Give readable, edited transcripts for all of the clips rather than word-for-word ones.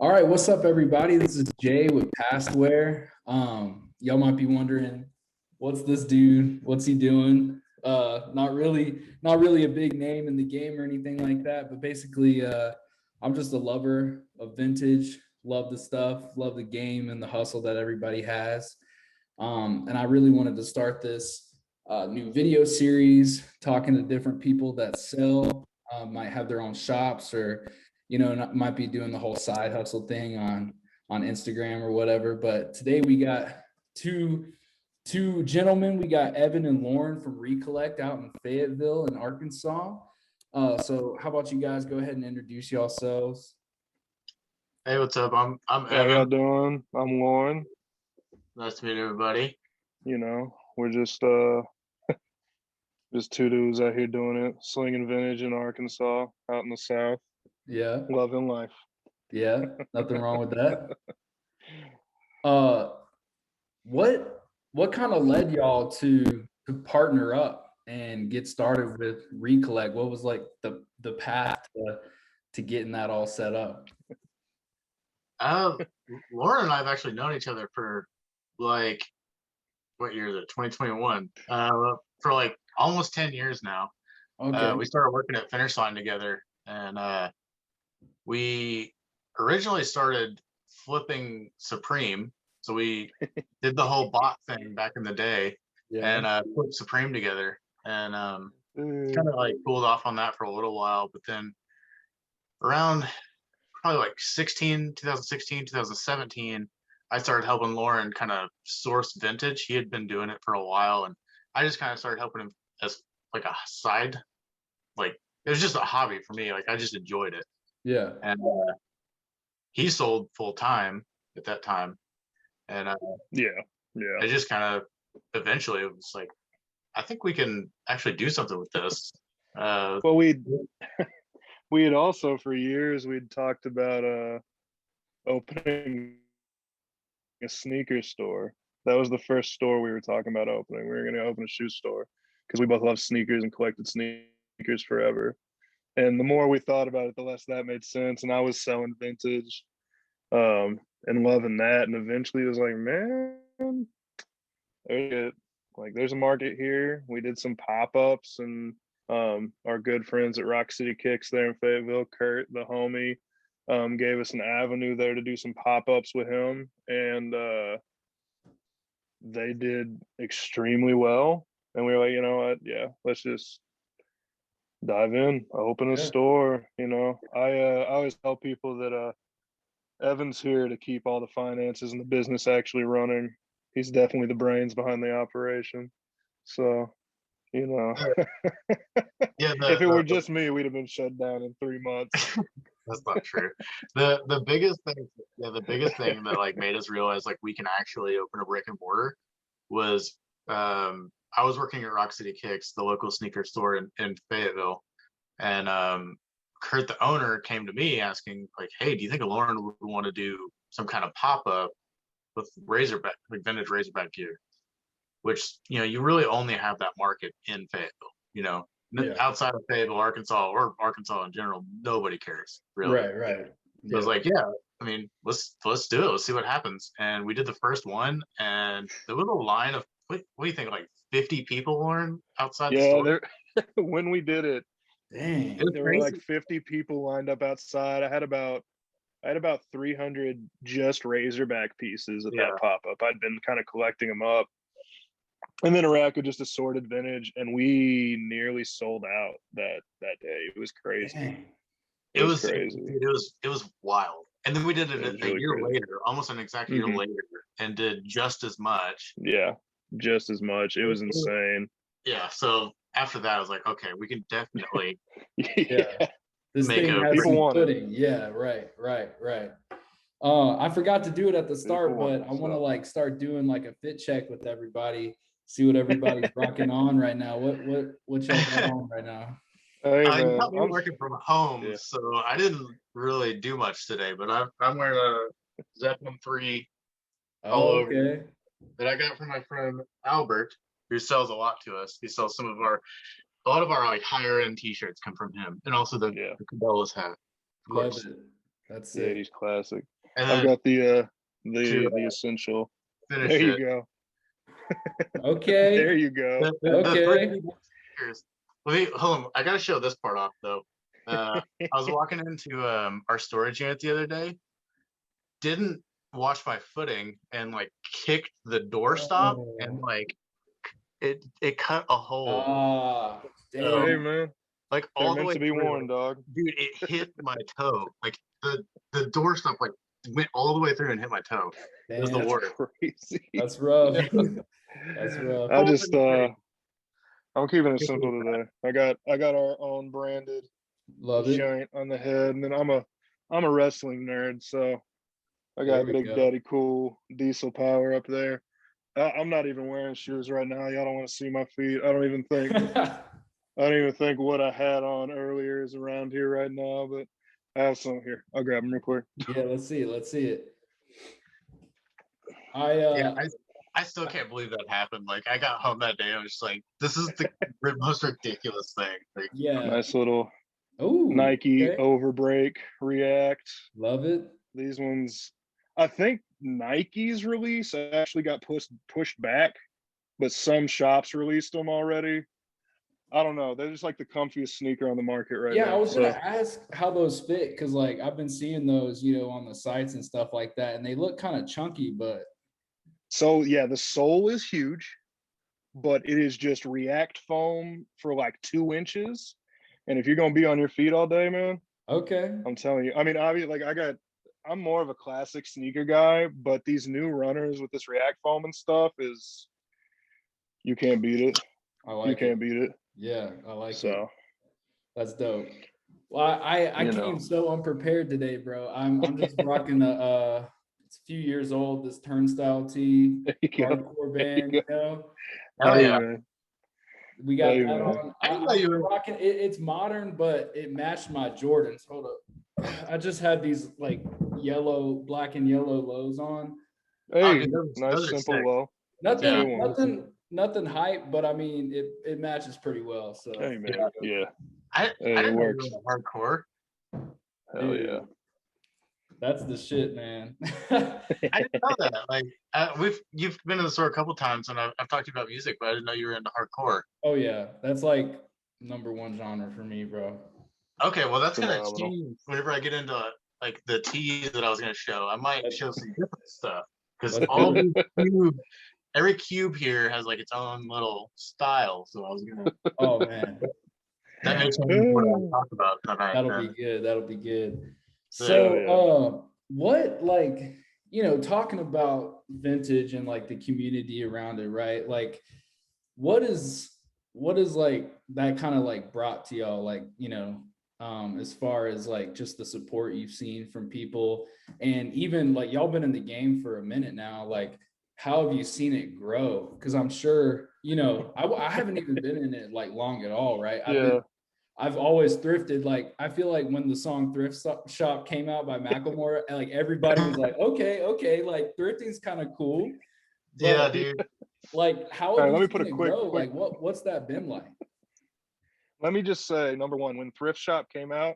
All right, what's up, everybody? This is Jay with Pastware. Y'all might be wondering, what's this dude? What's he doing? Not really a big name in the game or anything like that. But basically, I'm just a lover of vintage. Love the stuff, love the game and the hustle that everybody has. And I really wanted to start this new video series, talking to different people that sell, might have their own shops, or might be doing the whole side hustle thing on Instagram or whatever. But today we got two gentlemen. We got Evan and Lauren from Recollect out in Fayetteville in Arkansas. So how about you guys go ahead and introduce yourselves? Hey, what's up? I'm How y'all Evan. doing? I'm Lauren. Nice to meet everybody. We're just two dudes out here doing it, slinging vintage in Arkansas, out in the South, Yeah, loving life. yeah, nothing wrong with that. Uh, what kind of led y'all to partner up and get started with Recollect? What was like the path to getting that all set up? Uh, Lauren and I have actually known each other for like what year is it? 2021. For like almost 10 years now. Okay. We started working at Finish Line together, and we originally started flipping Supreme. So we did the whole bot thing back in the day, Yeah. and flipped Supreme together, and kind of Mm. like cooled off on that for a little while, but then around probably like 2016, 2017, I started helping Lauren kind of source vintage. He had been doing it for a while, and I just kind of started helping him as like a side, like it was just a hobby for me. Like I just enjoyed it. Yeah. And he sold full time at that time. And Yeah, yeah. I just kind of eventually it was like, I think we can actually do something with this. Well, we had also for years we'd talked about opening a sneaker store. That was the first store we were talking about opening. We were going to open a shoe store because we both love sneakers and collected sneakers forever. And the more we thought about it, the less that made sense. And I was selling vintage, and loving that. And eventually it was like, man, there's a market here. We did some pop-ups, and our good friends at Rock City Kicks there in Fayetteville, Kurt, the homie, gave us an avenue there to do some pop-ups with him. And they did extremely well. And we were like, you know what? Yeah, let's just dive in, open a Yeah. store. I always tell people that Evan's here to keep all the finances and the business actually running. He's definitely the brains behind the operation. So, you know, Yeah, if it were just me, we'd have been shut down in 3 months. that's not true. The biggest thing, yeah, the biggest thing that like made us realize like we can actually open a brick and mortar was I was working at Rock City Kicks, the local sneaker store in Fayetteville, and Kurt, the owner, came to me asking like, "Hey, do you think Lauren would want to do some kind of pop up with Razorback, like vintage Razorback gear?" Which you really only have that market in Fayetteville. Yeah. Outside of Fayetteville, Arkansas, or Arkansas in general, nobody cares really. Right. Right. So I Yeah. was like, yeah, I mean, let's do it. Let's see what happens. And we did the first one, and there was a line of what do you think, like 50 people, Lauren, outside the Yeah, store? there. When we did it, It Dang. was there were like crazy. 50 people lined up outside. I had about 300 just Razorback pieces at Yeah. that pop up. I'd been kind of collecting them up, and then a rack of just assorted vintage, and we nearly sold out that day. It was crazy. Dang. It was crazy. It was wild. And then we did it It was a really year crazy. later, almost an exact year Hmm. later, and did just as much. Yeah, just as much. It was insane. Yeah. So after that, I was like, okay, we can definitely Yeah. Yeah, This make thing a has people some want it. footing. Yeah. Right. Right. Right. I forgot to do it at the People start, want but it. I want to So like start doing like a fit check with everybody, see what everybody's rocking on right now. What y'all got on right now? hey You man, caught me working from home, yeah. so I didn't really do much today, but I'm wearing a Zeppelin 3 all Oh, over okay. that I got from my friend Albert, who sells a lot to us. He sells a lot of our like higher end t-shirts come from him, and also the Yeah. Cabela's hat, of Love course. it. That's The it. 80s classic. And I've then got to the essential. finish There you it, go. Okay. There you go. the Okay. thrifty sneakers. Let me hold on. I gotta show this part off though. I was walking into our storage unit the other day. Didn't watch my footing and like kicked the doorstop and Oh. like it cut a hole. Ah, So, Hey damn. man, like they're all the meant way to be through, worn, dog. dude. It hit my toe. Like the doorstop like went all the way through and hit my toe. It was the Damn. That's worst. crazy. That's rough. That's rough. I just I'm keeping it Just simple today. I got our own branded Love it. giant on the head, and then I'm a wrestling nerd, so I There got we Big go. Daddy Cool Diesel Power up there. I'm not even wearing shoes right now. Y'all don't want to see my feet. I don't even think what I had on earlier is around here right now, but I have some here. I'll grab them real quick. Yeah, let's see it. Let's see it. Yeah, I still can't believe that happened. Like I got home that day, I was just like, this is the most ridiculous thing. Like, yeah. Nice little Oh, Nike okay. Overbreak React. Love it. These ones, I think Nike's release actually got pushed back, but some shops released them already. I don't know. They're just like the comfiest sneaker on the market right Yeah, I now. was gonna So, ask how those fit because like I've been seeing those, on the sites and stuff like that, and they look kind of chunky, but so yeah, the sole is huge, but it is just React foam for like 2 inches. And if you're gonna be on your feet all day, man, okay. I'm telling you. I mean, obviously, like I'm more of a classic sneaker guy, but these new runners with this React foam and stuff is you can't beat it. I You like it. can't beat it. Yeah, I like it. So, That's dope. Well, I you came know. so unprepared today, bro. I'm just rocking it's a few years old, this Turnstile tee, There you go. hardcore There you band, go. hell Hey, yeah. man. We got Hey, that man. on. I didn't know I'm you were. rocking it. It's modern, but it matched my Jordans. Hold up. I just had these like black and yellow lows on. Oh, Hey, dude, nice those are simple sick. low. Yeah. Good one. Nothing hype, but I mean it matches pretty well. So Hey, man. Yeah. I Hey, it didn't know you works. were into hardcore. Hell dude, yeah. that's the shit, man. I didn't know that. Like you've been in the store a couple times, and I've talked to you about music, but I didn't know you were into hardcore. Oh yeah, that's like number one genre for me, bro. Okay, well that's gonna Phenomenal. change whenever I get into like the teas that I was gonna show. I might show some different stuff because Let's all do these cubes, every cube here has like its own little style. So I was gonna. Oh man, That makes sense what I talk about tonight. that'll be good. That'll be good. Hell yeah. So, what like talking about vintage and like the community around it, right? Like, what is like that kind of like brought to y'all, like as far as like just the support you've seen from people, and even like y'all been in the game for a minute now, like how have you seen it grow? Because I'm sure I haven't even been in it like long at all, right? Yeah. I've always thrifted. Like, I feel like when the song Thrift Shop came out by Macklemore, like everybody was like, okay, like thrifting's kind of cool. Yeah, But dude. like, how All have right, let you me put seen a it quick. grow? Like, what's that been like? Let me just say, number one, when Thrift Shop came out,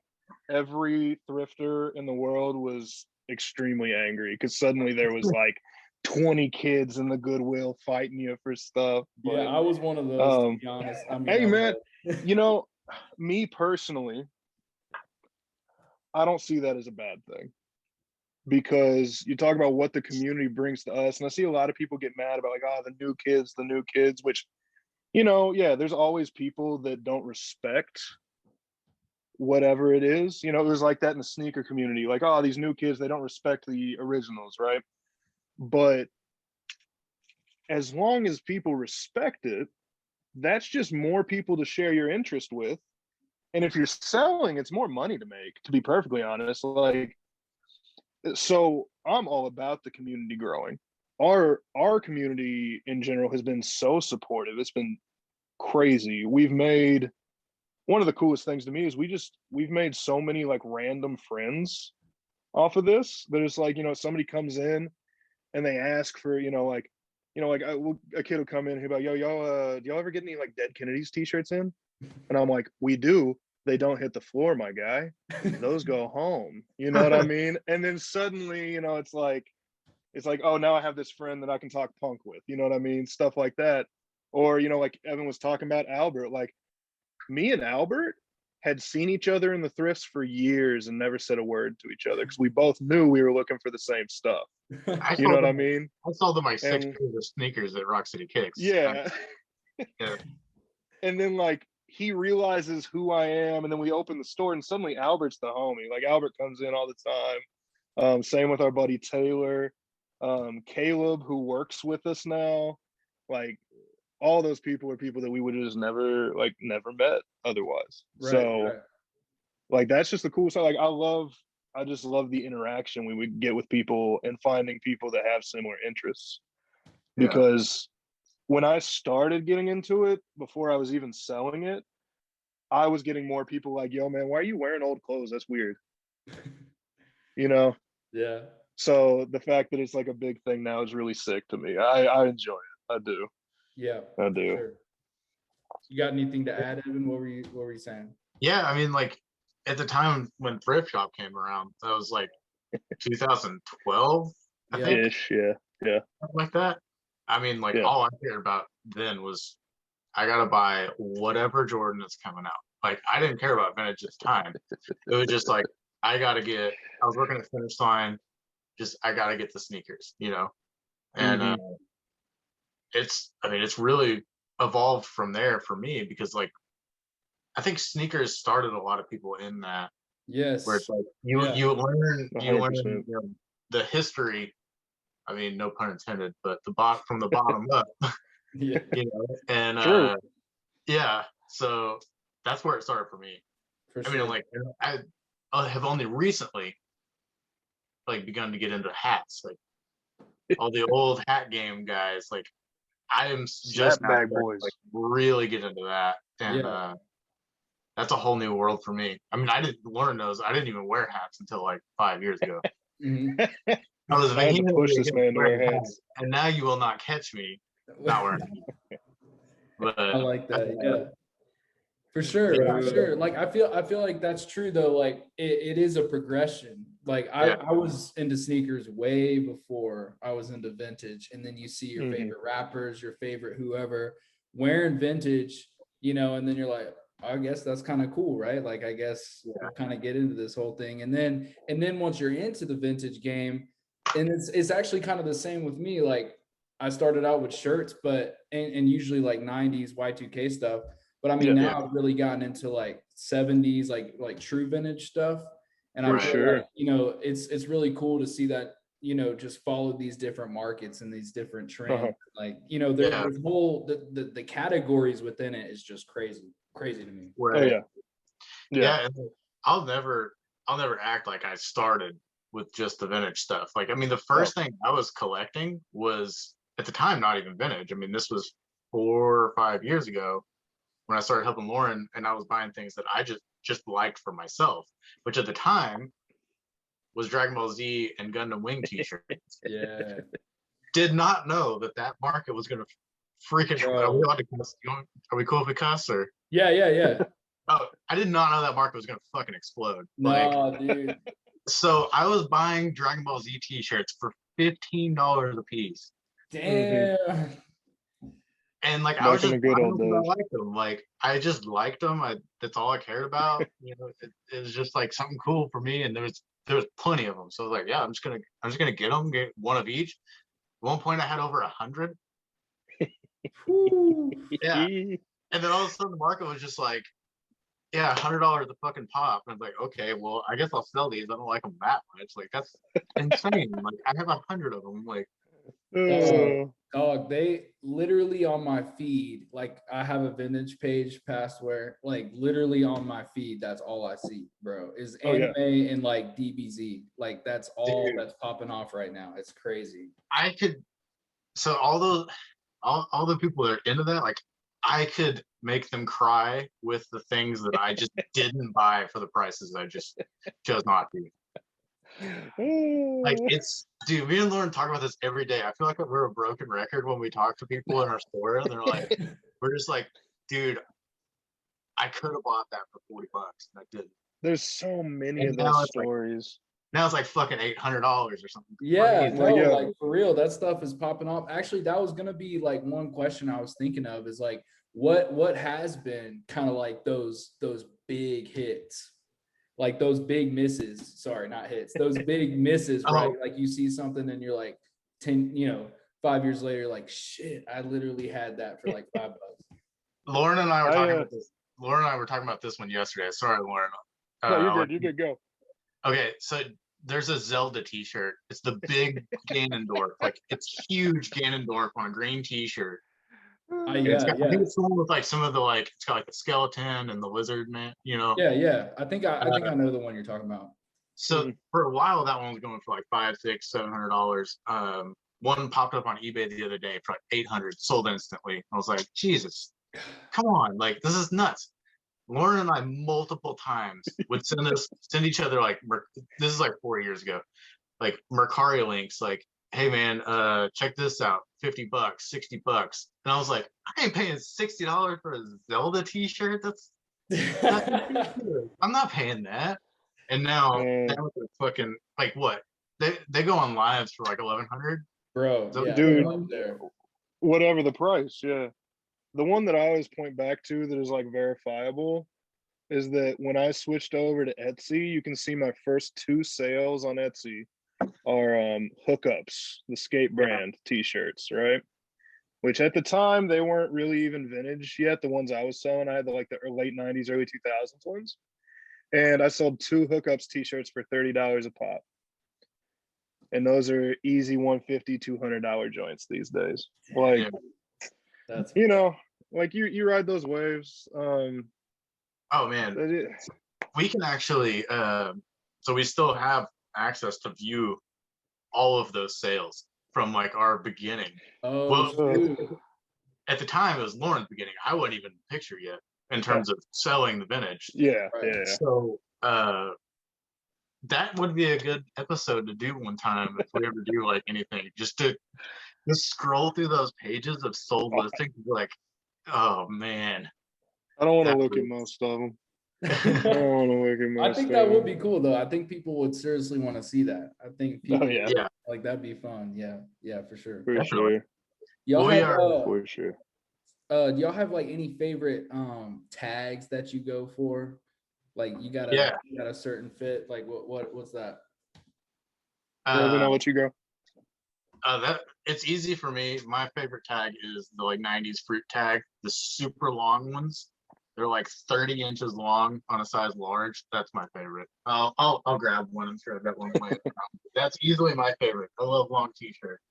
every thrifter in the world was extremely angry because suddenly there was like 20 kids in the Goodwill fighting you for stuff. Yeah, But I was one of those, to be honest. I mean, hey, man, me personally, I don't see that as a bad thing because you talk about what the community brings to us. And I see a lot of people get mad about like, oh, the new kids, which, yeah, there's always people that don't respect whatever it is. It was like that in the sneaker community. Like, oh, these new kids, they don't respect the originals, right? But as long as people respect it, that's just more people to share your interest with. And if you're selling, it's more money to make, to be perfectly honest. Like, so I'm all about the community growing. Our community in general has been so supportive. It's been crazy. We've made one of the coolest things to me is we've made so many like random friends off of this that it's like, somebody comes in and they ask for, a kid will come in and he'll be like, yo, y'all, do y'all ever get any like Dead Kennedys t-shirts in? And I'm like, we do, they don't hit the floor, my guy. Those go home. You know what I mean? And then suddenly, it's like, oh, now I have this friend that I can talk punk with. You know what I mean? Stuff like that. Or, like Evan was talking about Albert, like me and Albert had seen each other in the thrifts for years and never said a word to each other because we both knew we were looking for the same stuff. You know what I mean? I sold them like 6 pairs of sneakers at Rock City Kicks. Yeah. Yeah. And then like he realizes who I am, and then we open the store, and suddenly Albert's the homie. Like Albert comes in all the time. Same with our buddy Taylor, Caleb, who works with us now. Like all those people are people that we would have just never met otherwise. Right, so right. Like that's just the cool side. Like I just love the interaction we would get with people and finding people that have similar interests. Because when I started getting into it, before I was even selling it, I was getting more people like, yo, man, why are you wearing old clothes? That's weird. Yeah. So the fact that it's like a big thing now is really sick to me. I enjoy it. I do. Yeah. I do. Sure. You got anything to add, Evan? What were you saying? Yeah, I mean, like at the time when Thrift Shop came around, that was like 2012, I think. Ish, yeah. Something like that. I mean, like all I cared about then was I gotta buy whatever Jordan is coming out. Like I didn't care about vintage at the time. It was just like I was working at Finish Line, I gotta get the sneakers, And it's really evolved from there for me because like I think sneakers started a lot of people in that. Yes. Where it's like you learn the history. I mean, no pun intended, but from the bottom up. Yeah. And True. So that's where it started for me. For sure. I mean, like I have only recently like begun to get into hats, like all the old hat game guys. Like I am just bag boys, like really get into that, and that's a whole new world for me. I mean, I didn't learn those. I didn't even wear hats until like 5 years ago. I was I had to push this man to wear hats, and now you will not catch me not wearing hats. But I like that. Yeah. For sure. Like I feel like that's true though. Like it is a progression. Like I was into sneakers way before I was into vintage. And then you see your favorite rappers, your favorite whoever wearing vintage, and then you're like, I guess that's kind of cool, right? Like I guess we'll kind of get into this whole thing. And then once you're into the vintage game, and it's actually kind of the same with me. Like I started out with shirts, but and usually like 90s Y2K stuff. But I mean, now I've really gotten into like 70s, like true vintage stuff. And I feel like, it's really cool to see that, just follow these different markets and these different trends. Like, there's whole, the categories within it is just crazy to me. Right. Yeah. And I'll never act like I started with just the vintage stuff. Like, I mean, the first thing I was collecting was at the time, not even vintage. I mean, this was 4 or 5 years ago when I started helping Lauren, and I was buying things that I just liked for myself, which at the time was Dragon Ball Z and Gundam Wing t-shirts. Yeah. Did not know that market was going to freaking. Are we allowed to cuss? Are we cool if we cuss or? Yeah. Oh, I did not know that market was going to fucking explode. No, dude. So I was buying Dragon Ball Z t-shirts for $15 a piece. Damn. And like I was just I liked them. Like I just liked them. That's all I cared about. It was just like something cool for me. And there was plenty of them. So I was like, I'm just gonna get them, get one of each. At one point, I had over 100. Yeah. And then all of a sudden, the market was just like, $100 a fucking pop. And I was like, okay, well, I guess I'll sell these. I don't like them that much. Like that's insane. Like I have 100 of them. Like. Dog, they literally on my feed, like I have a vintage page past where like literally on my feed, that's all I see, bro, is anime and like DBZ. Like that's all that's popping off right now. It's crazy. So all the people that are into that, like I could make them cry with the things that I just didn't buy for the prices I just chose not to. Like dude, me and Lauren talk about this every day. I feel like we're a broken record when we talk to people in our store, and they're like, we're just like, dude, I could have bought that for $40. And I didn't. There's so many And of now those it's like- stories. Now it's like fucking $800 or something. Yeah, crazy. no, Yeah. like for real, that stuff is popping off. Actually, that was gonna be like one question I was thinking of is like what has been kind of like those big hits, like those big misses. Sorry, not hits. Those big misses, Oh. right? Like you see something and you're like 5 years later, like shit, I literally had that for like $5. Lauren and I were I, talking about this. Lauren and I were talking about this one yesterday. Sorry, Lauren. No, you're like- good. You good. Go. Okay, so there's a Zelda T-shirt. It's the big Ganondorf, like it's huge Ganondorf on a green T-shirt. And it's got, I think it's the one with like some of the like it's got like the skeleton and the lizard man. Yeah. I think I know the one you're talking about. So for a while, that one was going for like $500, $600, $700. One popped up on eBay the other day for like $800, sold instantly. I was like, Jesus, come on, like this is nuts. Lauren and I multiple times would send each other like this is like 4 years ago, like Mercari links, like, hey man, check this out, $50, $60. And I was like, I ain't paying $60 for a Zelda T-shirt. That's I'm not paying that. And now they're fucking like what? They go on lives for like 1,100. Bro, So, yeah, dude, they're up there. Whatever the price, yeah. The one that I always point back to that is like verifiable is that when I switched over to Etsy, you can see my first 2 sales on Etsy are Hookups, the skate brand T-shirts, right? Which at the time they weren't really even vintage yet. The ones I was selling, I had the late '90s, early 2000s ones, and I sold 2 Hookups T-shirts for $30 a pop. And those are easy $150, $200 joints these days. Like, That's like you ride those waves. Oh man, we can actually. So we still have access to view all of those sales from like our beginning. shoot. At the time, it was Lauren's beginning. I wasn't even in the picture yet in terms of selling the vintage. Yeah, Right. yeah. So that would be a good episode to do one time if we ever do like anything. Just scroll through those pages of sold listings and be like, oh man. I don't want to look at most of them. I don't want to look at most. I think that would be cool though. I think people would seriously want to see that. I think people yeah. like that'd be fun. Yeah, for sure. For sure. Y'all We have are- For sure. do y'all have like any favorite tags that you go for? Like you got a certain fit. Like what's that? Robin, I'll let you go. That it's easy for me. My favorite tag is the like 90s fruit tag, the super long ones. They're like 30 inches long on a size large. That's my favorite. I'll grab one. I'm sure I've got one. That's easily my favorite. I love long t-shirts.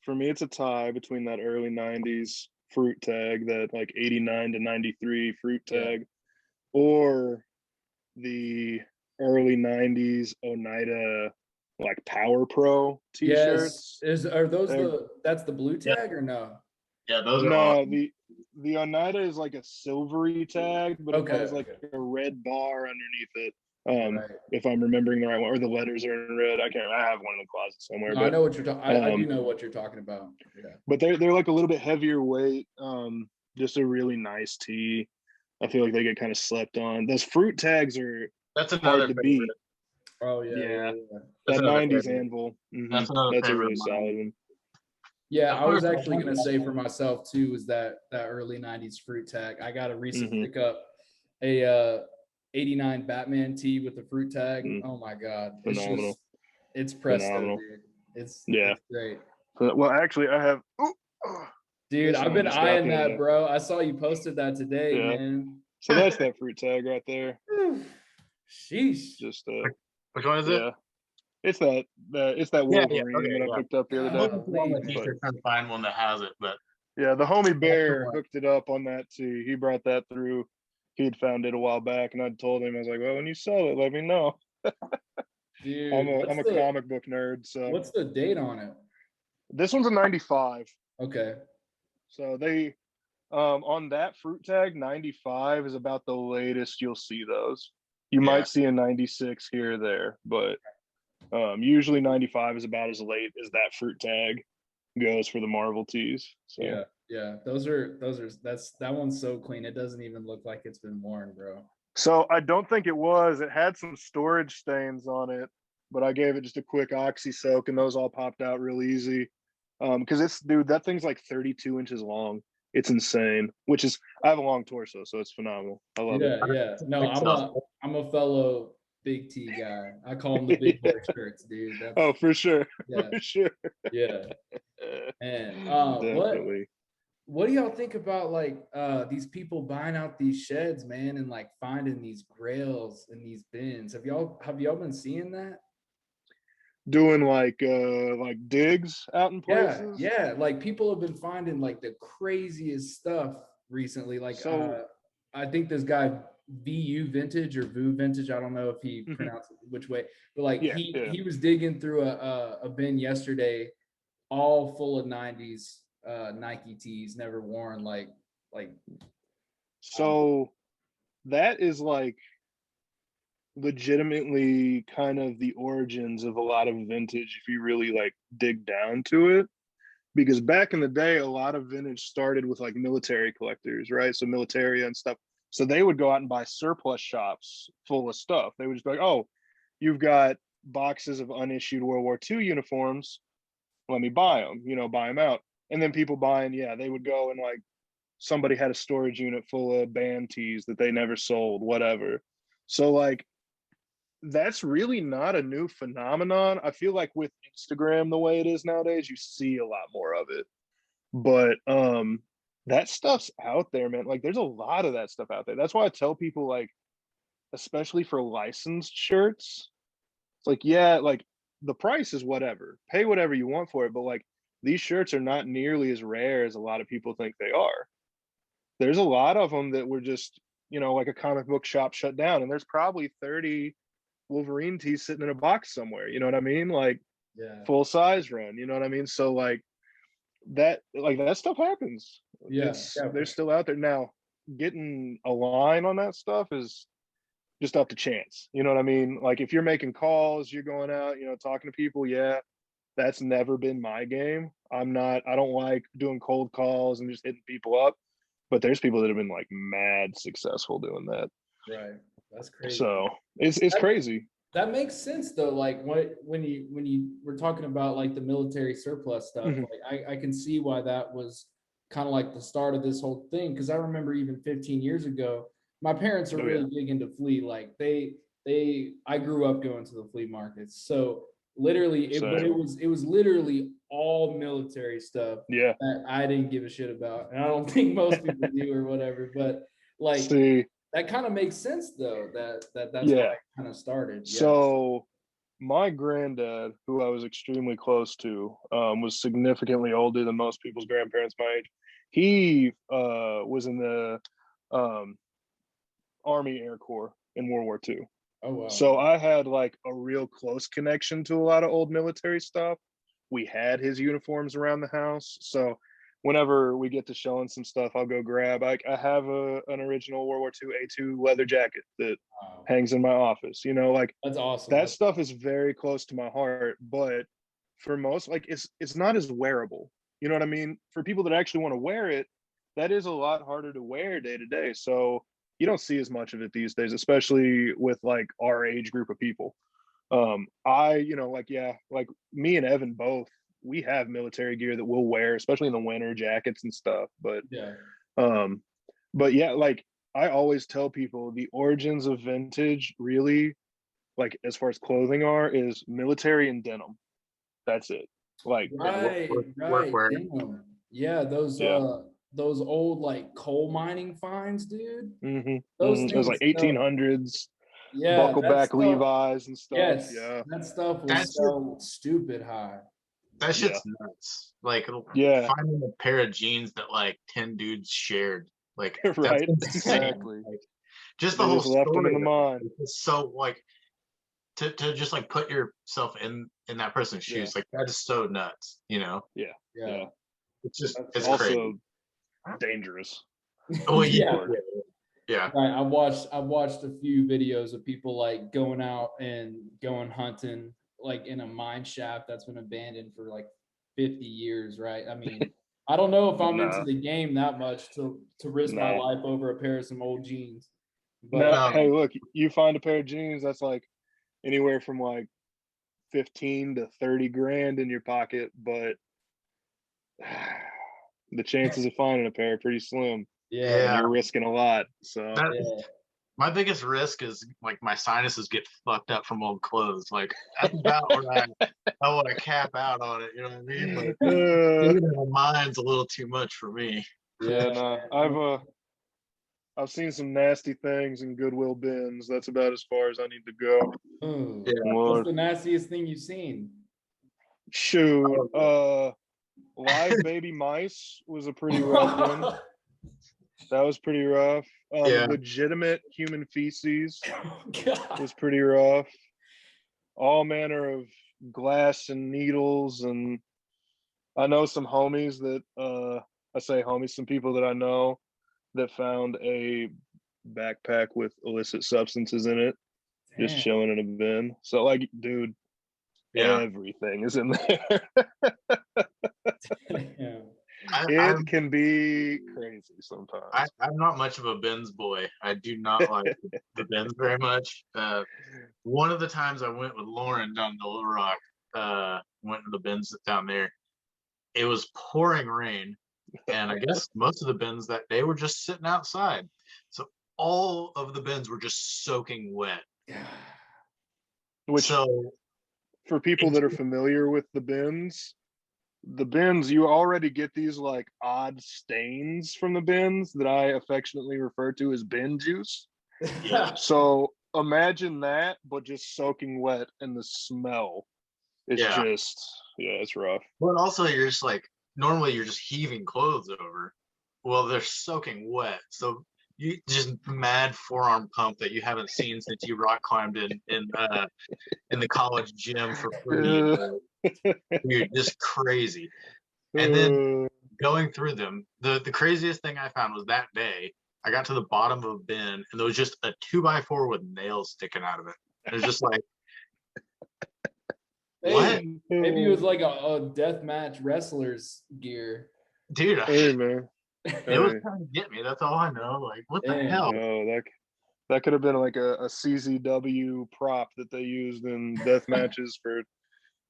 For me, it's a tie between that early '90s fruit tag, that like '89 to '93 fruit tag, or the early '90s Oneida like Power Pro t-shirts. Yes. Are those that's the blue tag or no? Yeah, those are No, awesome. the Oneida is like a silvery tag, but it has like Okay. a red bar underneath it. Right. If I'm remembering the right one, or the letters are in red. I can't. I have one in the closet somewhere. No, but I know what you're talking. I do know what you're talking about. Yeah. but they're like a little bit heavier weight. Just a really nice tee. I feel like they get kind of slept on. Those fruit tags are That's another hard to favorite. beat. Oh yeah. That's That another '90s favorite. anvil. That's another That's a favorite really of mine. solid one. Yeah, I was That's actually gonna say for myself too is that early '90s fruit tag. I got to recently pick up a '89 Batman tee with the fruit tag. Oh my god, Phenomenal. It's presto, Phenomenal. dude. It's great. Well, actually, I have. Dude, This I've one been just got eyeing the- that, bro. I saw you posted that today, Yeah. man. So that's that fruit tag right there. Sheesh. Just Which one is it? yeah. It's that Wolverine that I picked up the other day. On the t-shirt, trying to find one that has it, but Yeah, the homie Bear one. hooked it up on that too. He brought that through. He'd found it a while back, and I'd told him, I was like, "Well, when you sell it, let me know." Dude, I'm a comic book nerd, so what's the date on it? this one's a '95. Okay. So they on that fruit tag, '95 is about the latest you'll see those. You might see a '96 here or there, but usually '95 is about as late as that fruit tag. goes for the Marvel tees. So. Yeah. That one's so clean. It doesn't even look like it's been worn, bro. So I don't think it was. It had some storage stains on it, but I gave it just a quick oxy soak, and those all popped out real easy. Because that thing's like 32 inches long. It's insane. Which is, I have a long torso, so it's phenomenal. I love it. Yeah. No, I'm a fellow big T guy. I call them the big boy shirts, dude. Oh, for sure. Yeah. For sure. Yeah. And Definitely. what do y'all think about like these people buying out these sheds, man, and like finding these grails in these bins? Have y'all been seeing that? Doing like digs out in places. Yeah. Like people have been finding like the craziest stuff recently. Like So I think this guy VU Vintage or Vu Vintage, I don't know if he pronounced it which way, but like he was digging through a bin yesterday, all full of 90s Nike tees, never worn. Like so that is like legitimately kind of the origins of a lot of vintage if you really like dig down to it, because back in the day a lot of vintage started with like military collectors, right? So militaria and stuff, so they would go out and buy surplus shops full of stuff. They would just be like, oh, you've got boxes of unissued World War II uniforms, let me buy them, buy them out. And then people buying, they would go and like somebody had a storage unit full of band tees that they never sold, whatever. So like that's really not a new phenomenon. I feel like with Instagram the way it is nowadays, you see a lot more of it. But that stuff's out there, man. Like there's a lot of that stuff out there. That's why I tell people, like, especially for licensed shirts, it's like, like the price is whatever. Pay whatever you want for it, but like these shirts are not nearly as rare as a lot of people think they are. There's a lot of them that were just, like a comic book shop shut down, and there's probably 30 Wolverine tees sitting in a box somewhere, you know what I mean? Like full size run, you know what I mean? So like that stuff happens. They're still out there now. Getting a line on that stuff is just up to chance, you know what I mean? Like if you're making calls, you're going out, talking to people, that's never been my game. I don't like doing cold calls and just hitting people up, but there's people that have been like mad successful doing that. Right. That's crazy. So it's crazy. That makes sense though. Like when you were talking about like the military surplus stuff, like I can see why that was kind of like the start of this whole thing. Cause I remember even 15 years ago, my parents are really big into flea. Like I grew up going to the flea markets. So literally it was literally all military stuff that I didn't give a shit about. And I don't think most people do or whatever, but like that kind of makes sense though, that's why it kind of started. So my granddad, who I was extremely close to, was significantly older than most people's grandparents my age. He was in the Army Air Corps in World War II. Oh wow. So I had like a real close connection to a lot of old military stuff. We had his uniforms around the house, so whenever we get to showing some stuff, I'll go grab. I have an original World War II A2 leather jacket that hangs in my office. Like that's awesome. That stuff is very close to my heart, but for most, like it's not as wearable. You know what I mean? For people that actually want to wear it, that is a lot harder to wear day to day. So you don't see as much of it these days, especially with like our age group of people. Like me and Evan both, we have military gear that we'll wear, especially in the winter, jackets and stuff. But like I always tell people the origins of vintage really, like as far as clothing is military and denim. That's it. Like workwear. Denim. Yeah, those old like coal mining finds, dude. Those like 1800s buckleback Levi's and stuff. Yes, that stuff was so stupid high. That shit's nuts. Like finding a pair of jeans that like 10 dudes shared. Like right, exactly. Like, just the whole story in the mind. It's so like to just like put yourself in that person's shoes. Like that is so nuts, Yeah. It's just it's also crazy. Dangerous. Oh yeah. Right. I've watched a few videos of people like going out and going hunting like in a mine shaft that's been abandoned for like 50 years, right? I mean, I don't know if I'm into Nah. the game that much to risk my Nah. life over a pair of some old jeans. Now, But hey, look, you find a pair of jeans that's like anywhere from like 15 to 30 grand in your pocket, but the chances of finding a pair are pretty slim. yeah, And Yeah. you're risking a lot. So That, yeah. my biggest risk is like my sinuses get fucked up from old clothes. Like that's about where I want to cap out on it. You know what I mean? Like even the mine's a little too much for me. yeah, nah. I've seen some nasty things in Goodwill bins. That's about as far as I need to go. Ooh. Yeah. What's the nastiest thing you've seen? Shoot. Live baby mice was a pretty rough one. That was pretty rough. Yeah. Legitimate human feces God. was pretty rough. All manner of glass and needles, and I know some homies that I say homies, some people that I know that found a backpack with illicit substances in it, just Damn. chilling in a bin. So like, dude, Yeah. everything is in there. Damn. It can be crazy sometimes. I'm not much of a bins boy. I do not like the bins very much. One of the times I went with Lauren down to Little Rock, went to the bins down there. It was pouring rain, and I guess most of the bins that day were just sitting outside. So all of the bins were just soaking wet. Which, So for people that are familiar with the bins, you already get these like odd stains from the bins that I affectionately refer to as bin juice. yeah, So imagine that, but just soaking wet, and the smell is Yeah. just, yeah, it's rough. but also you're just like normally you're just heaving clothes over. Well, they're soaking wet, so you just mad forearm pump that you haven't seen since you rock climbed in the college gym for free. Dude, just crazy. And then going through them, the craziest thing I found was that day I got to the bottom of a bin and there was just a 2x4 with nails sticking out of it. It was just like, what? Maybe it was like a death match wrestler's gear. Dude, Hey man, it was trying to get me. That's all I know. Like, what the Damn. hell? oh, that could have been like a CZW prop that they used in death matches for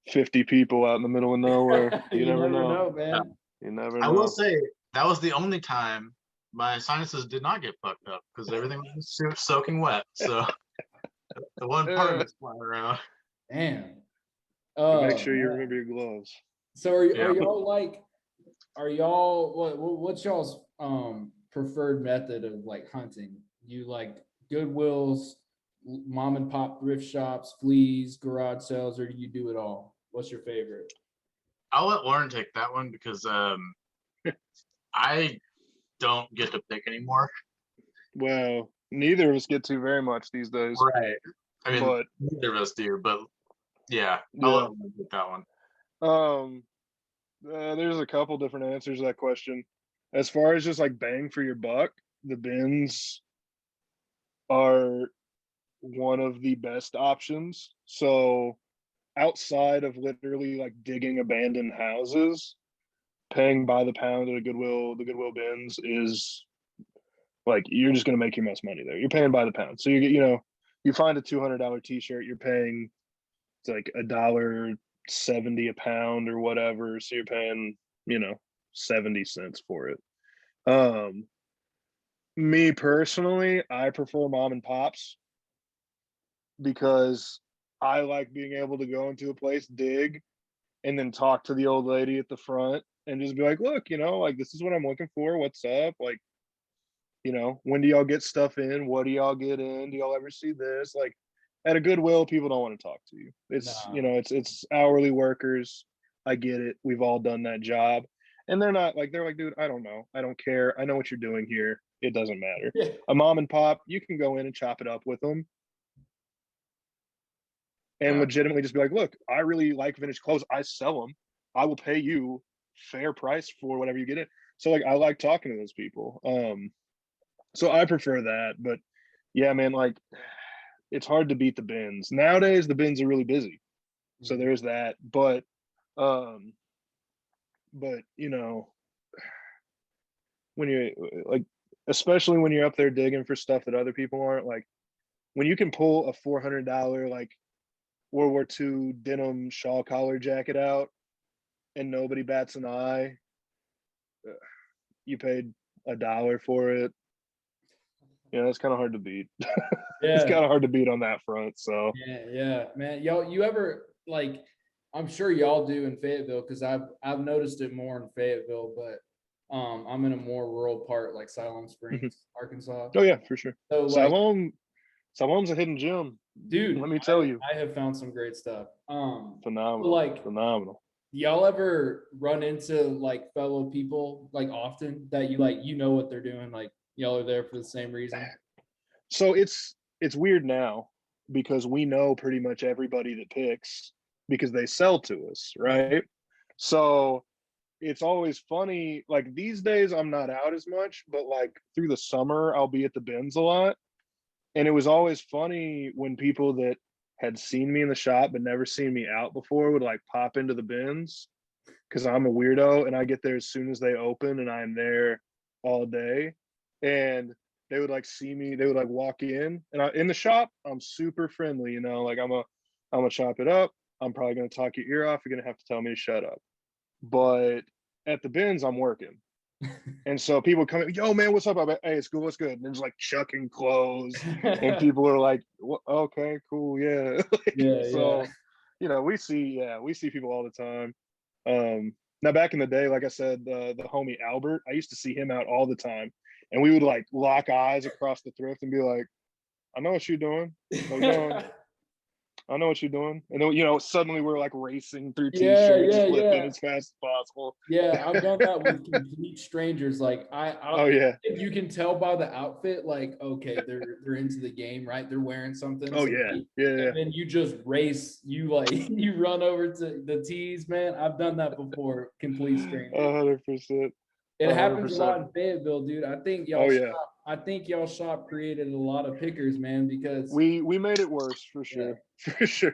50 people out in the middle of nowhere. You never know, man. You never I know. will say that was the only time my sinuses did not get fucked up because everything was just soaking wet. So the one part was flying around. Damn. Make sure you Man. remember your gloves. So are Yeah. y'all like, what's y'all's preferred method of like hunting? You like Goodwills, mom and pop thrift shops, fleas, garage sales, or do you do it all? What's your favorite? I'll let Lauren take that one because I don't get to pick anymore. Well, neither of us get to very much these days. Right. I mean, But neither of us do, but yeah, I'll let Lauren take that one. there's a couple different answers to that question. As far as just like bang for your buck, the bins are one of the best options. So outside of literally like digging abandoned houses, paying by the pound at the Goodwill bins is like, you're just going to make your most money there. You're paying by the pound. So you find a $200 t-shirt, you're paying, it's like $1.70 a pound or whatever. So you're paying, 70 cents for it. Me personally, I prefer mom and pops because I like being able to go into a place, dig, and then talk to the old lady at the front and just be like, look, like, this is what I'm looking for. What's up? Like, when do y'all get stuff in? What do y'all get in? Do y'all ever see this? Like, at a Goodwill, people don't want to talk to you. It's, Nah. It's hourly workers. I get it. We've all done that job. And they're like, dude, I don't know. I don't care. I know what you're doing here. It doesn't matter. Yeah. A mom and pop, you can go in and chop it up with them and legitimately just be like, look, I really like vintage clothes. I sell them. I will pay you fair price for whatever you get in. So like, I like talking to those people. So I prefer that, but yeah, man, like, it's hard to beat the bins. Nowadays, the bins are really busy. So there's that. But but when you're like, especially when you're up there digging for stuff that other people aren't, like when you can pull a $400 like World War II denim shawl collar jacket out and nobody bats an eye, you paid $1 for it. It's kind of hard to beat. It's Yeah, kind of hard to beat on that front. So yeah, man. Y'all, you ever like? I'm sure y'all do in Fayetteville because I've noticed it more in Fayetteville, but I'm in a more rural part like Siloam Springs, Arkansas. oh yeah, for sure. So like, Siloam's a hidden gem. dude, Let me tell you, I have found some great stuff. phenomenal. Like, phenomenal. y'all ever run into like fellow people like often that you like what they're doing, like y'all are there for the same reason? So it's weird now because we know pretty much everybody that picks because they sell to us, right? So it's always funny. Like these days, I'm not out as much, but like through the summer, I'll be at the bins a lot. And it was always funny when people that had seen me in the shop but never seen me out before would like pop into the bins because I'm a weirdo and I get there as soon as they open and I'm there all day. And they would like see me, they would like walk in and in the shop, I'm super friendly, like I'm gonna chop it up. I'm probably gonna talk your ear off. You're gonna have to tell me to shut up. But at the bins, I'm working. And so people come in, yo, man, what's up? I'm like, hey, it's good, what's good? And there's like chucking clothes, and people are like, okay, cool, yeah. So, we see people all the time. Now, back in the day, like I said, the homie Albert, I used to see him out all the time, and we would like lock eyes across the thrift and be like, I know what you're doing. I know what you're doing. And then, suddenly we're like racing through t-shirts, flipping as fast as possible. Yeah, I've done that with complete strangers. Like oh yeah, you can tell by the outfit, like, okay, they're into the game, right? They're wearing something. Oh yeah, yeah. And then you just race, you like you run over to the tees, man. I've done that before, complete stranger. 100%. It happens a lot in Fayetteville, dude. I think y'all shop created a lot of pickers, man, because we made it worse for sure. For sure.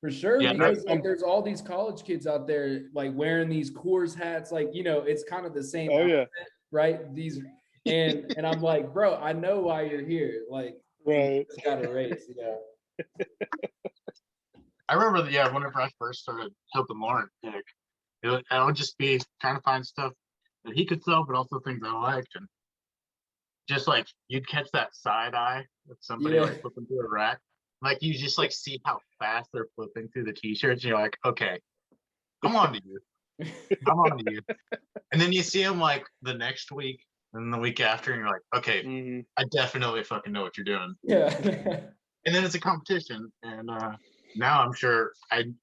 For sure, Yeah, because like there's all these college kids out there like wearing these Coors hats, like it's kind of the same outfit, right? These and I'm like, bro, I know why you're here. Like, right, you got a race, I remember whenever I first started helping Lauren pick, I would just be trying to find stuff that he could sell, but also things I liked, and just like you'd catch that side eye with somebody like flipping through a rack. Like you just like see how fast they're flipping through the t-shirts, and you're like, okay, I'm on to you. I'm on to you. And then you see them like the next week and the week after, and you're like, okay, I definitely fucking know what you're doing. Yeah. And then it's a competition, and now I'm sure I've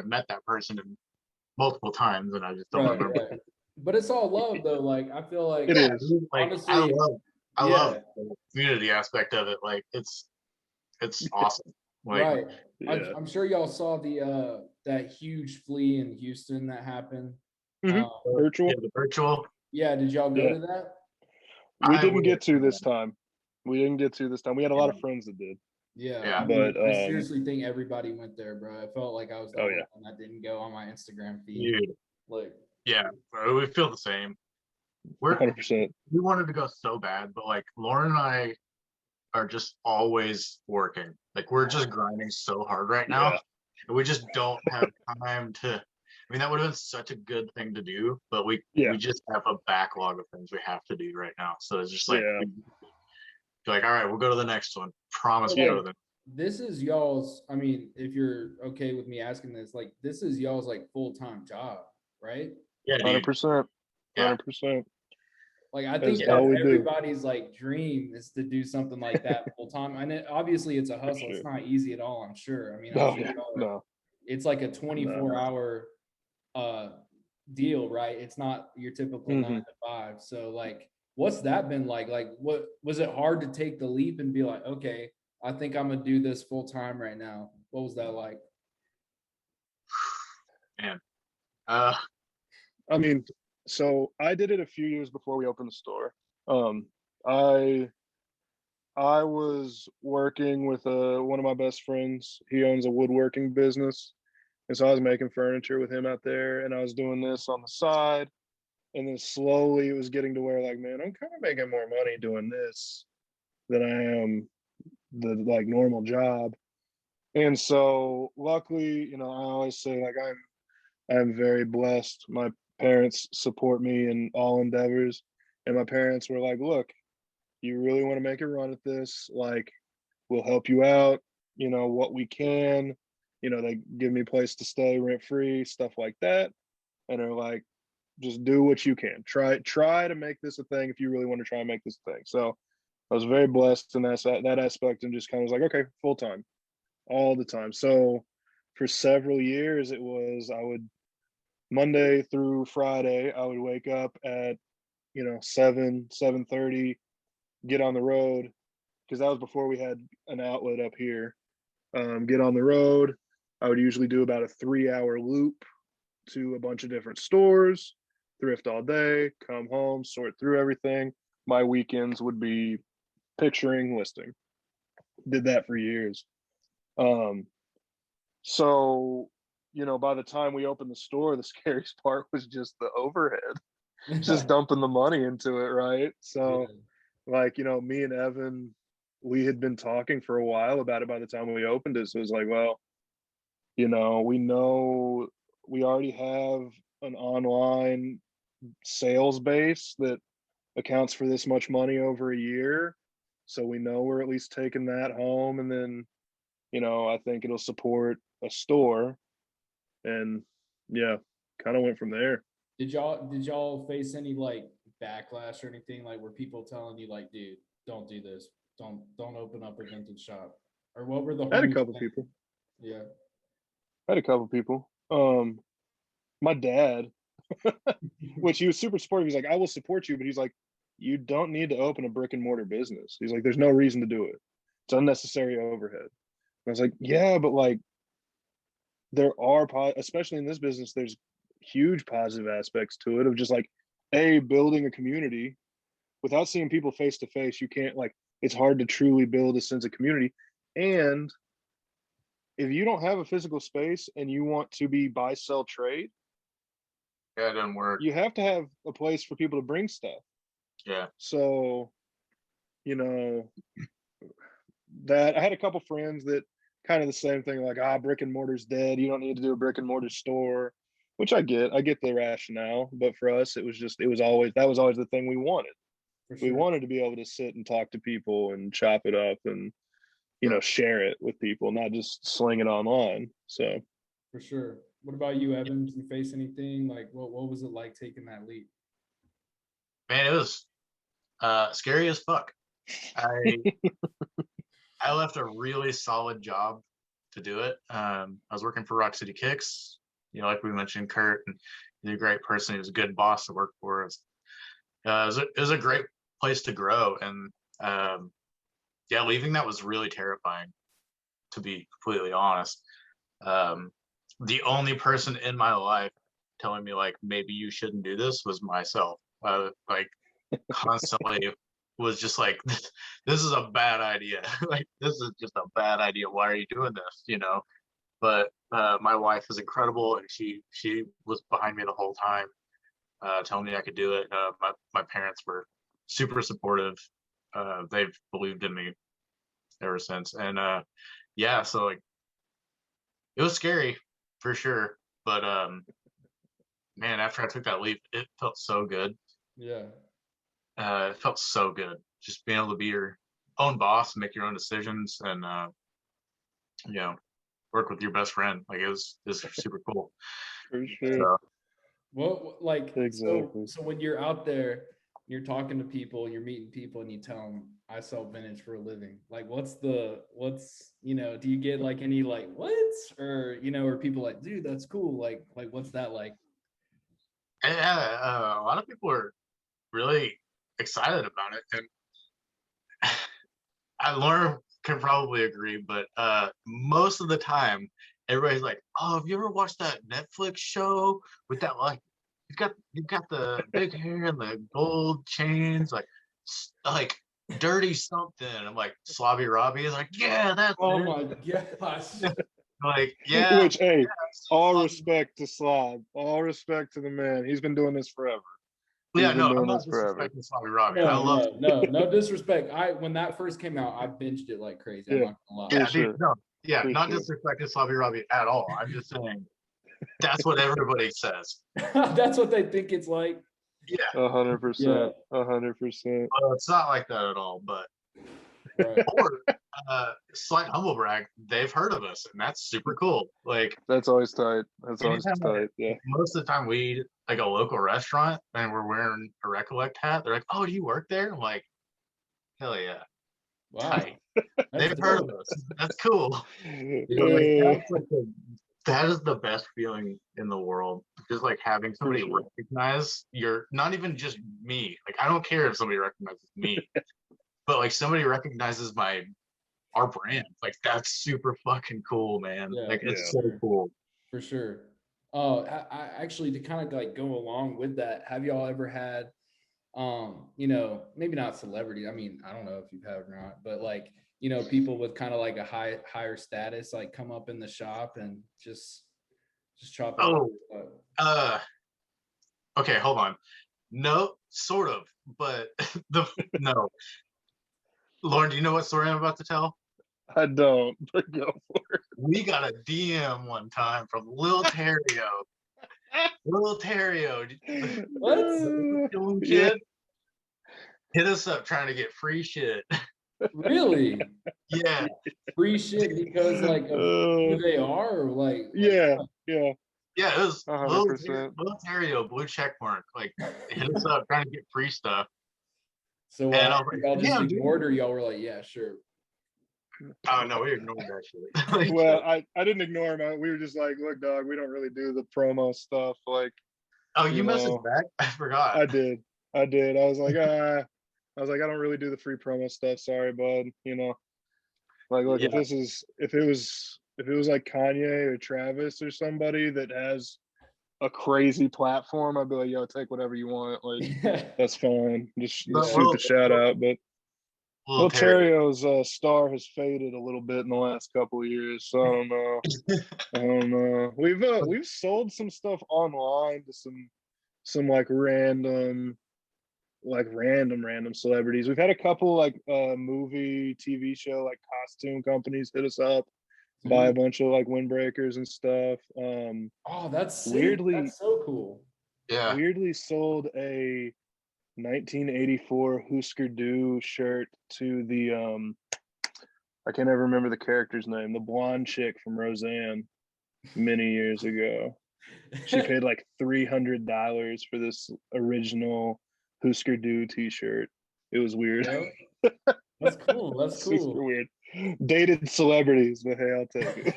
met that person multiple times, and I just don't remember. Right. But it's all love, though. Like I feel like it is. Like honestly, I love the community aspect of it. Like it's awesome. Like, right. I'm sure y'all saw the that huge flea in Houston that happened. Virtual. Yeah, the virtual. Yeah, did y'all go to that? We didn't get to this time. We had a lot of friends that did. Yeah. But I seriously think everybody went there, bro. I felt like I was the only one that didn't go on my Instagram feed. Dude. Like, yeah, we feel the same. We're 100%. We wanted to go so bad, but like Lauren and I are just always working. Like we're just grinding so hard right now. Yeah. And we just don't have time to. I mean, that would have been such a good thing to do, but we just have a backlog of things we have to do right now. So it's just like, like, all right, we'll go to the next one. Promise we'll go to the. This is y'all's. I mean, if you're okay with me asking this, like, this is y'all's like full-time job, right? Yeah, 100%. 100%. Like I think that's everybody's like dream is to do something like that full time. And obviously it's a hustle. It's not easy at all, I'm sure. I mean, it's like a 24-hour deal, right? It's not your typical 9 to 5. So like what's that been like? Like what was it hard to take the leap and be like, okay, I think I'm gonna do this full time right now? What was that like? Man. I mean, so I did it a few years before we opened the store. I was working with one of my best friends. He owns a woodworking business, And so I was making furniture with him out there, and I was doing this on the side. And then slowly it was getting to where, like, man, I'm kind of making more money doing this than I am the like normal job. And so luckily, I always say, like, I'm very blessed. My parents support me in all endeavors. And my parents were like, look, you really want to make a run at this, like, we'll help you out, what we can. They give me a place to stay rent free, stuff like that. And they're like, just do what you can. Try to make this a thing if you really want to try and make this a thing. So I was very blessed in that aspect, and just kind of was like, okay, full time, all the time. So for several years, it was, I would, Monday through Friday, I would wake up at 7:30, get on the road, because that was before we had an outlet up here. Get on the road. I would usually do about a 3-hour loop to a bunch of different stores, thrift all day, come home, sort through everything. My weekends would be picturing, listing. Did that for years. So by the time we opened the store, the scariest part was just the overhead, just dumping the money into it, right? So like, me and Evan, we had been talking for a while about it by the time we opened it. So it was like, well, we know we already have an online sales base that accounts for this much money over a year. So we know we're at least taking that home. And then, I think it'll support a store. And yeah, kind of went from there. Did y'all face any like backlash or anything, like were people telling you like, dude, don't do this, don't open up a vintage shop, or what were the I had a homies couple saying? people. Yeah. I had a couple people. My dad, which he was super supportive. He's like, I will support you, but he's like, you don't need to open a brick and mortar business. He's like, there's no reason to do it. It's unnecessary overhead. And I was like, yeah, but like, there are, especially in this business, there's huge positive aspects to it of just like, building a community. Without seeing people face to face, you can't, like, it's hard to truly build a sense of community. And if you don't have a physical space and you want to be buy, sell, trade, Yeah, it doesn't work. you have to have a place for people to bring stuff. Yeah. So, that I had a couple friends that kind of the same thing, like, brick and mortar's dead. You don't need to do a brick and mortar store, which I get the rationale. But for us, that was always the thing we wanted. For We sure. wanted to be able to sit and talk to people and chop it up and, share it with people, not just sling it online. So For sure. What about you, Evan? Did you face anything? Like, what was it like taking that leap? Man, it was scary as fuck. I left a really solid job to do it. I was working for Rock City Kicks, like we mentioned, Kurt, and he's a great person. He was a good boss to work for. It was a great place to grow, and yeah, leaving that was really terrifying, to be completely honest. The only person in my life telling me like maybe you shouldn't do this was myself. Like constantly was just like, this is a bad idea. Like, this is just a bad idea. Why are you doing this? But my wife is incredible, and she was behind me the whole time, telling me I could do it. My parents were super supportive. They've believed in me ever since. And yeah, so like it was scary for sure. But man, after I took that leap, it felt so good. Yeah. It felt so good just being able to be your own boss, make your own decisions, and work with your best friend. Like, it was super cool. for sure. So, What like Exactly. so when you're out there, you're talking to people, you're meeting people, and you tell them I sell vintage for a living. Like, what's do you get like any like what, or are people like, dude, that's cool. Like what's that like? yeah, a lot of people are really excited about it, and Lauren can probably agree, but most of the time everybody's like, oh, have you ever watched that Netflix show with that, like, you've got the big hair and the gold chains, like dirty something? I'm like, Slavi Robbie is like, yeah, that's Oh it. my gosh. Like, yeah, Which, hey, All respect to Slob. All respect to the man. He's been doing this forever. Yeah, He's been no, I'm doing not this forever. disrespecting Sloppy Robbie. I No, love. no disrespect. When that first came out, I binged it like crazy. I'm Yeah. not gonna lie. For Yeah, sure. dude, no, yeah, For not sure. disrespecting Sloppy Robbie at all. I'm just saying that's what everybody says. That's what they think it's like. Yeah, 100%. 100%. well, it's not like that at all. But Right. or slight humble brag, they've heard of us, and that's super cool. Like That's always tight. That's always anytime tight. Yeah. most of the time we eat like a local restaurant and we're wearing a Recollect hat, they're like, "Oh, do you work there?" I'm like, "Hell yeah, Wow. tight." That's They've heard of dope. us. That's cool. But like that is the best feeling in the world. Just like having somebody sure. recognize you're not even just me. Like I don't care if somebody recognizes me, but like somebody recognizes our brand. Like that's super fucking cool, man. Yeah, Like it's yeah. so cool. For sure. Oh, I actually, to kind of like go along with that, have y'all ever had maybe not celebrity, I mean, I don't know if you've had or not, but like, people with kind of like a higher status like come up in the shop and just chop it Oh, up. okay, hold on. No, sort of, but no. Lauren, do you know what story I'm about to tell? I don't, but go for it. We got a DM one time from Lil Terrio. Lil Terrio, What? the kid, hit us up trying to get free shit. Really? Yeah, Free shit because like of who they are, or like yeah. yeah. It was 100%. Lil Terrio, blue check mark. Like hit us up trying to get free stuff. So And I was like, y'all just damn, dude. ignored, or y'all were like, yeah, sure. Oh no, we ignored that shit. Like, Well, I didn't ignore him. We were just like, look, dog, we don't really do the promo stuff. Like, oh, you messaged back? I forgot. I did. I was like, I don't really do the free promo stuff. Sorry, bud. Like, look, Yeah. if it was like Kanye or Travis or somebody that has a crazy platform, I'd be like, yo, take whatever you want. Like, that's fine. Just shoot the shout out. But Lil Terrio's star has faded a little bit in the last couple of years, so I don't know. I don't know. We've sold some stuff online to some like random celebrities. We've had a couple like movie, TV show, like costume companies hit us up, buy a bunch of like windbreakers and stuff. Oh, that's sick. Weirdly, that's so cool. Yeah. Weirdly sold a 1984 Husker Du shirt to the I can't ever remember the character's name, the blonde chick from Roseanne many years ago. She paid like $300 for this original Husker Du t-shirt. It was weird. That's cool. That's cool. Super weird. Dated celebrities, but hey, I'll take it.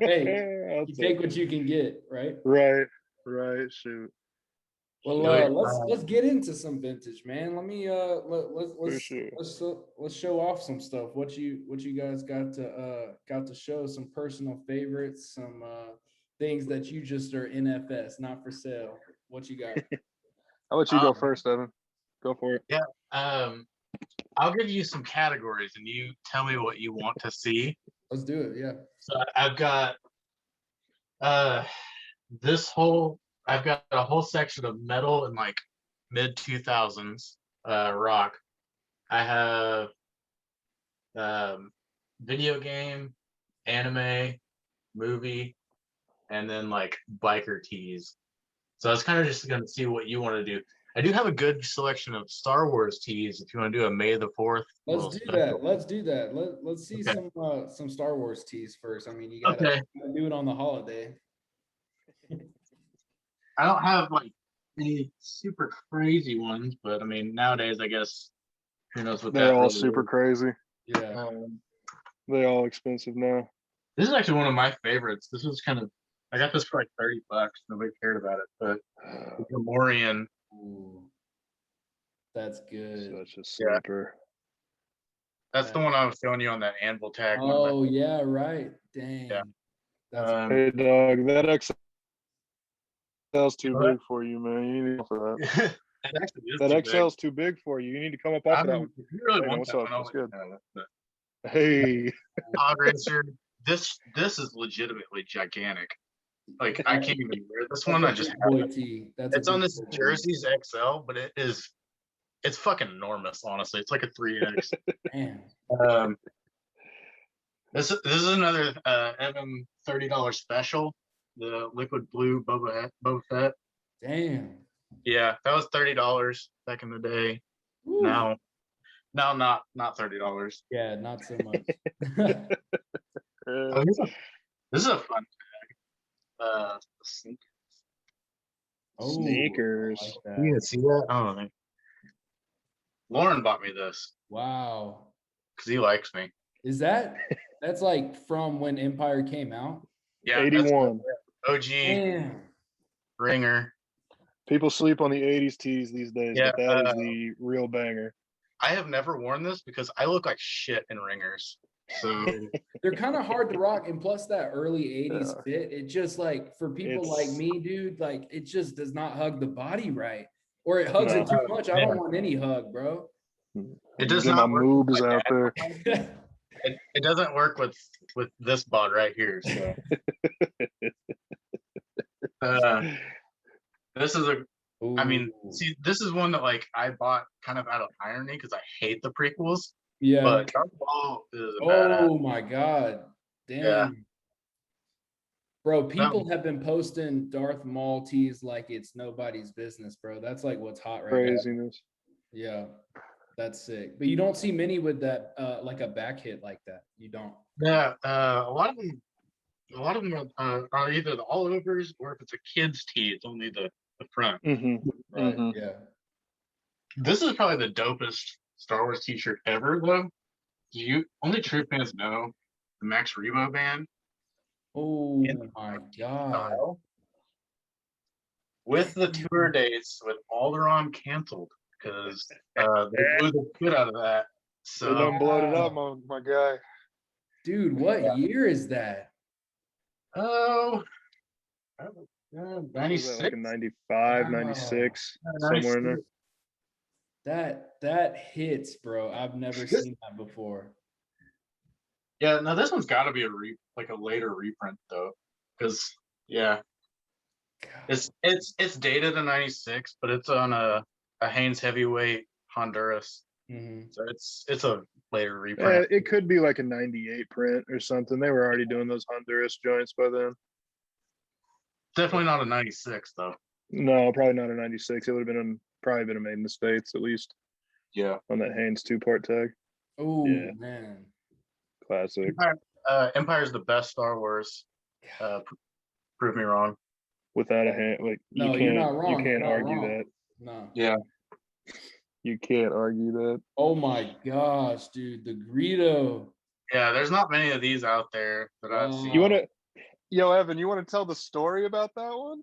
Hey, you take what you can get, right? Right. Shoot. Well, let's get into some vintage, man. Let me let's show off some stuff. What you guys got to show, some personal favorites, some things that you just are NFS, not for sale. What you got? I'll let you go first, Evan. Go for it. Yeah. I'll give you some categories and you tell me what you want to see. Let's do it. Yeah. So I've got I've got a whole section of metal and like mid 2000s rock. I have video game, anime, movie, and then like biker tees. So I was kind of just going to see what you want to do. I do have a good selection of Star Wars tees if you want to do a May the 4th. Let's do that. Let's see some Star Wars tees first. I mean, you gotta do it on the holiday. I don't have like any super crazy ones, but I mean nowadays I guess who knows what they're all super crazy. Yeah. They're all expensive now. This is actually one of my favorites. This was kind of I got this for like $30. Nobody cared about it, but the Gamorrean. Ooh, that's good. Such a sleeper. That's the one I was showing you on that anvil tag. Oh yeah, right. Dang. Yeah. Hey dog, that XL's too big for you, man. You need to for that. That XL's too big for you. You need to come up off of that one. If you really want what's that up? one, That's good. But Hey. Pod Racer, this is legitimately gigantic. Like I can't even wear this one. That's I a just big have boy it. tee. That's a It's on big this boy tee. Jerseys XL, but it's fucking enormous, honestly. It's like a 3X. Man. Um, this is another Evan $30 special. The liquid blue Boba Fett. Damn. Yeah, that was $30 back in the day. Woo. Now not $30. Yeah, not so much. Oh, this is a fun sneaker. Oh, Sneakers. I like that. You see that? Oh, Lauren bought me this Wow. because he likes me. Is that's like from when Empire came out? Yeah, 81. OG Damn. ringer. People sleep on the 80s tees these days, Yeah, but that is the real banger. I have never worn this because I look like shit in ringers. So They're kind of hard to rock, and plus that early 80s Yeah. fit, it just like for people like me, dude, like it just does not hug the body right. Or it hugs it No. too much. I don't want any hug, bro. it does Get not my work. moobs out there. It doesn't work with this bod right here. So this is I mean, Ooh. see, this is one that like I bought kind of out of irony because I hate the prequels. Yeah. But Darth Maul is a badass. Oh my God. Damn. Yeah. Bro, people have been posting Darth Maul tees like it's nobody's business, bro. That's like what's hot right now. Craziness. Yeah. That's sick. But you don't see many with that like a back hit like that. You don't. Yeah, a lot of them are either the all overs or if it's a kid's tee, it's only the front. Mm-hmm. Right. Mm-hmm. Yeah. This is probably the dopest Star Wars t-shirt ever, though. You only true fans know the Max Rebo band. Oh In my God. style. With the tour dates with Alderaan canceled because they blew the shit out of that. They done So blowed it up, my guy. Dude, what year is that? oh, Was 96. that like a 95, 96, somewhere in there? That hits, bro. I've never seen that before. Yeah, no, this one's got to be a later reprint though, because yeah, it's dated in '96, but it's on a Hanes heavyweight Honduras, so it's a later reprint. It could be like a 98 print or something. They were already doing those Honduras joints by then. Definitely not a '96 though. No, probably not a 96. It would have probably been made in the States at least. Yeah, on that Hanes 2-part tag. Oh Yeah. man, Classic. Empire's the best Star Wars. Prove me wrong. Without a hand, like no, you're not wrong. You can't You're not argue wrong. that. No. Yeah. You can't argue that. Oh my gosh, dude, the Greedo. Yeah, there's not many of these out there that I've Wow. seen. Yo, Evan, you want to tell the story about that one?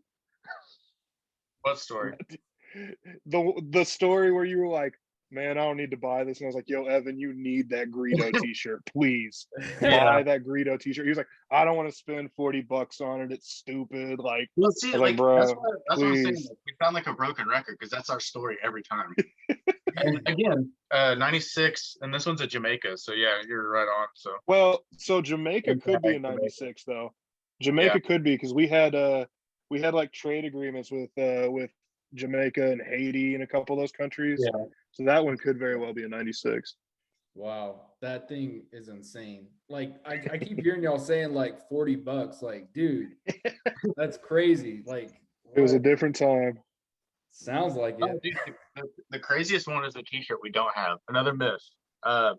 What story? The story where you were like, man, I don't need to buy this. And I was like, yo, Evan, you need that Greedo t-shirt, please. Buy that Greedo t-shirt. He was like, I don't want to spend $40 on it. It's stupid. Like, well, see, like, bro, that's what I'm saying. please. We sound like a broken record because that's our story every time. And again, 96, and this one's a Jamaica. So yeah, you're right on. So Jamaica could be a 96 though. Jamaica could be because we had like trade agreements with Jamaica and Haiti and a couple of those countries. Yeah. So that one could very well be a 96. Wow, that thing is insane. Like I keep hearing y'all saying like $40. Like, dude, that's crazy. Like it was a different time. Sounds like it. Oh, dude, the craziest one is a t-shirt we don't have. Another myth.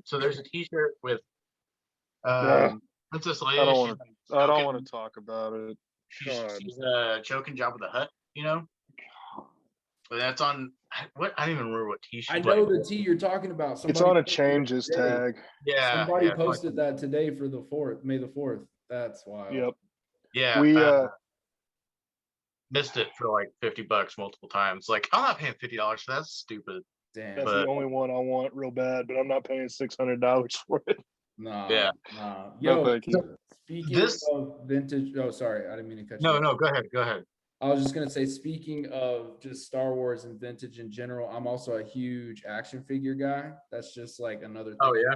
So there's a t-shirt with Princess Leia. I don't want to talk about it. She's choking Jabba the Hutt, you know? But that's on what I don't even remember what t-shirt. I know the tee you're talking about. It's on a changes tag. Yeah. Somebody posted that today for the 4th, May the 4th. That's wild. Yep. Yeah. We missed it for like $50 multiple times. Like, I'm not paying $50 for that. That's stupid. Damn. That's the only one I want real bad, but I'm not paying $600 for it. Nah. Yeah. Nah. No, thank you. Speaking of vintage, oh sorry, I didn't mean to cut you off. No, go ahead. I was just gonna say, speaking of just Star Wars and vintage in general, I'm also a huge action figure guy. That's just like another thing. Oh yeah.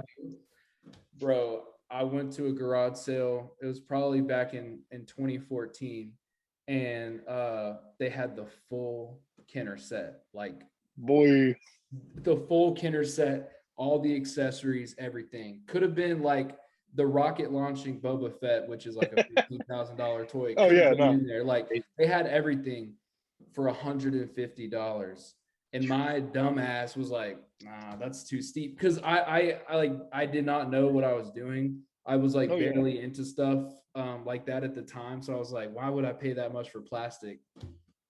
Bro, I went to a garage sale. It was probably back in 2014. and they had the full Kenner set, like Boy, the full Kenner set, all the accessories, everything. Could have been like the rocket launching Boba Fett, which is like a $15,000 toy. Oh, Could have yeah, been no. in there. Like they had everything for $150. And my dumb ass was like, nah, that's too steep. Cause I did not know what I was doing. I was like Oh, yeah. barely into stuff like that at the time. So I was like, why would I pay that much for plastic?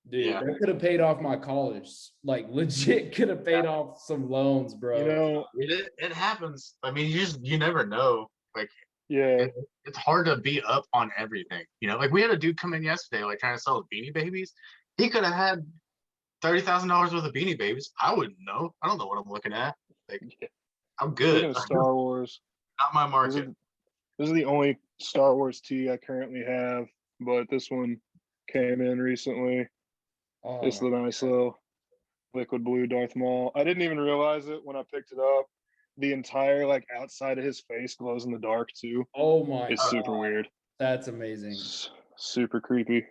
Dude, Yeah. that could have paid off my college. Like legit could have paid off some loans, bro. You know, It happens. I mean, you never know. Like yeah. it's hard to be up on everything. You know, like we had a dude come in yesterday, like trying to sell Beanie Babies. He could have had $30,000 worth of Beanie Babies. I wouldn't know. I don't know what I'm looking at. Like I'm good. Speaking of Star Wars, Not my this market. is the only Star Wars tee I currently have, but this one came in recently. Oh, It's the nice little liquid blue Darth Maul. I didn't even realize it when I picked it up. The entire like outside of his face glows in the dark too. oh my It's God. super weird. That's amazing. Super creepy.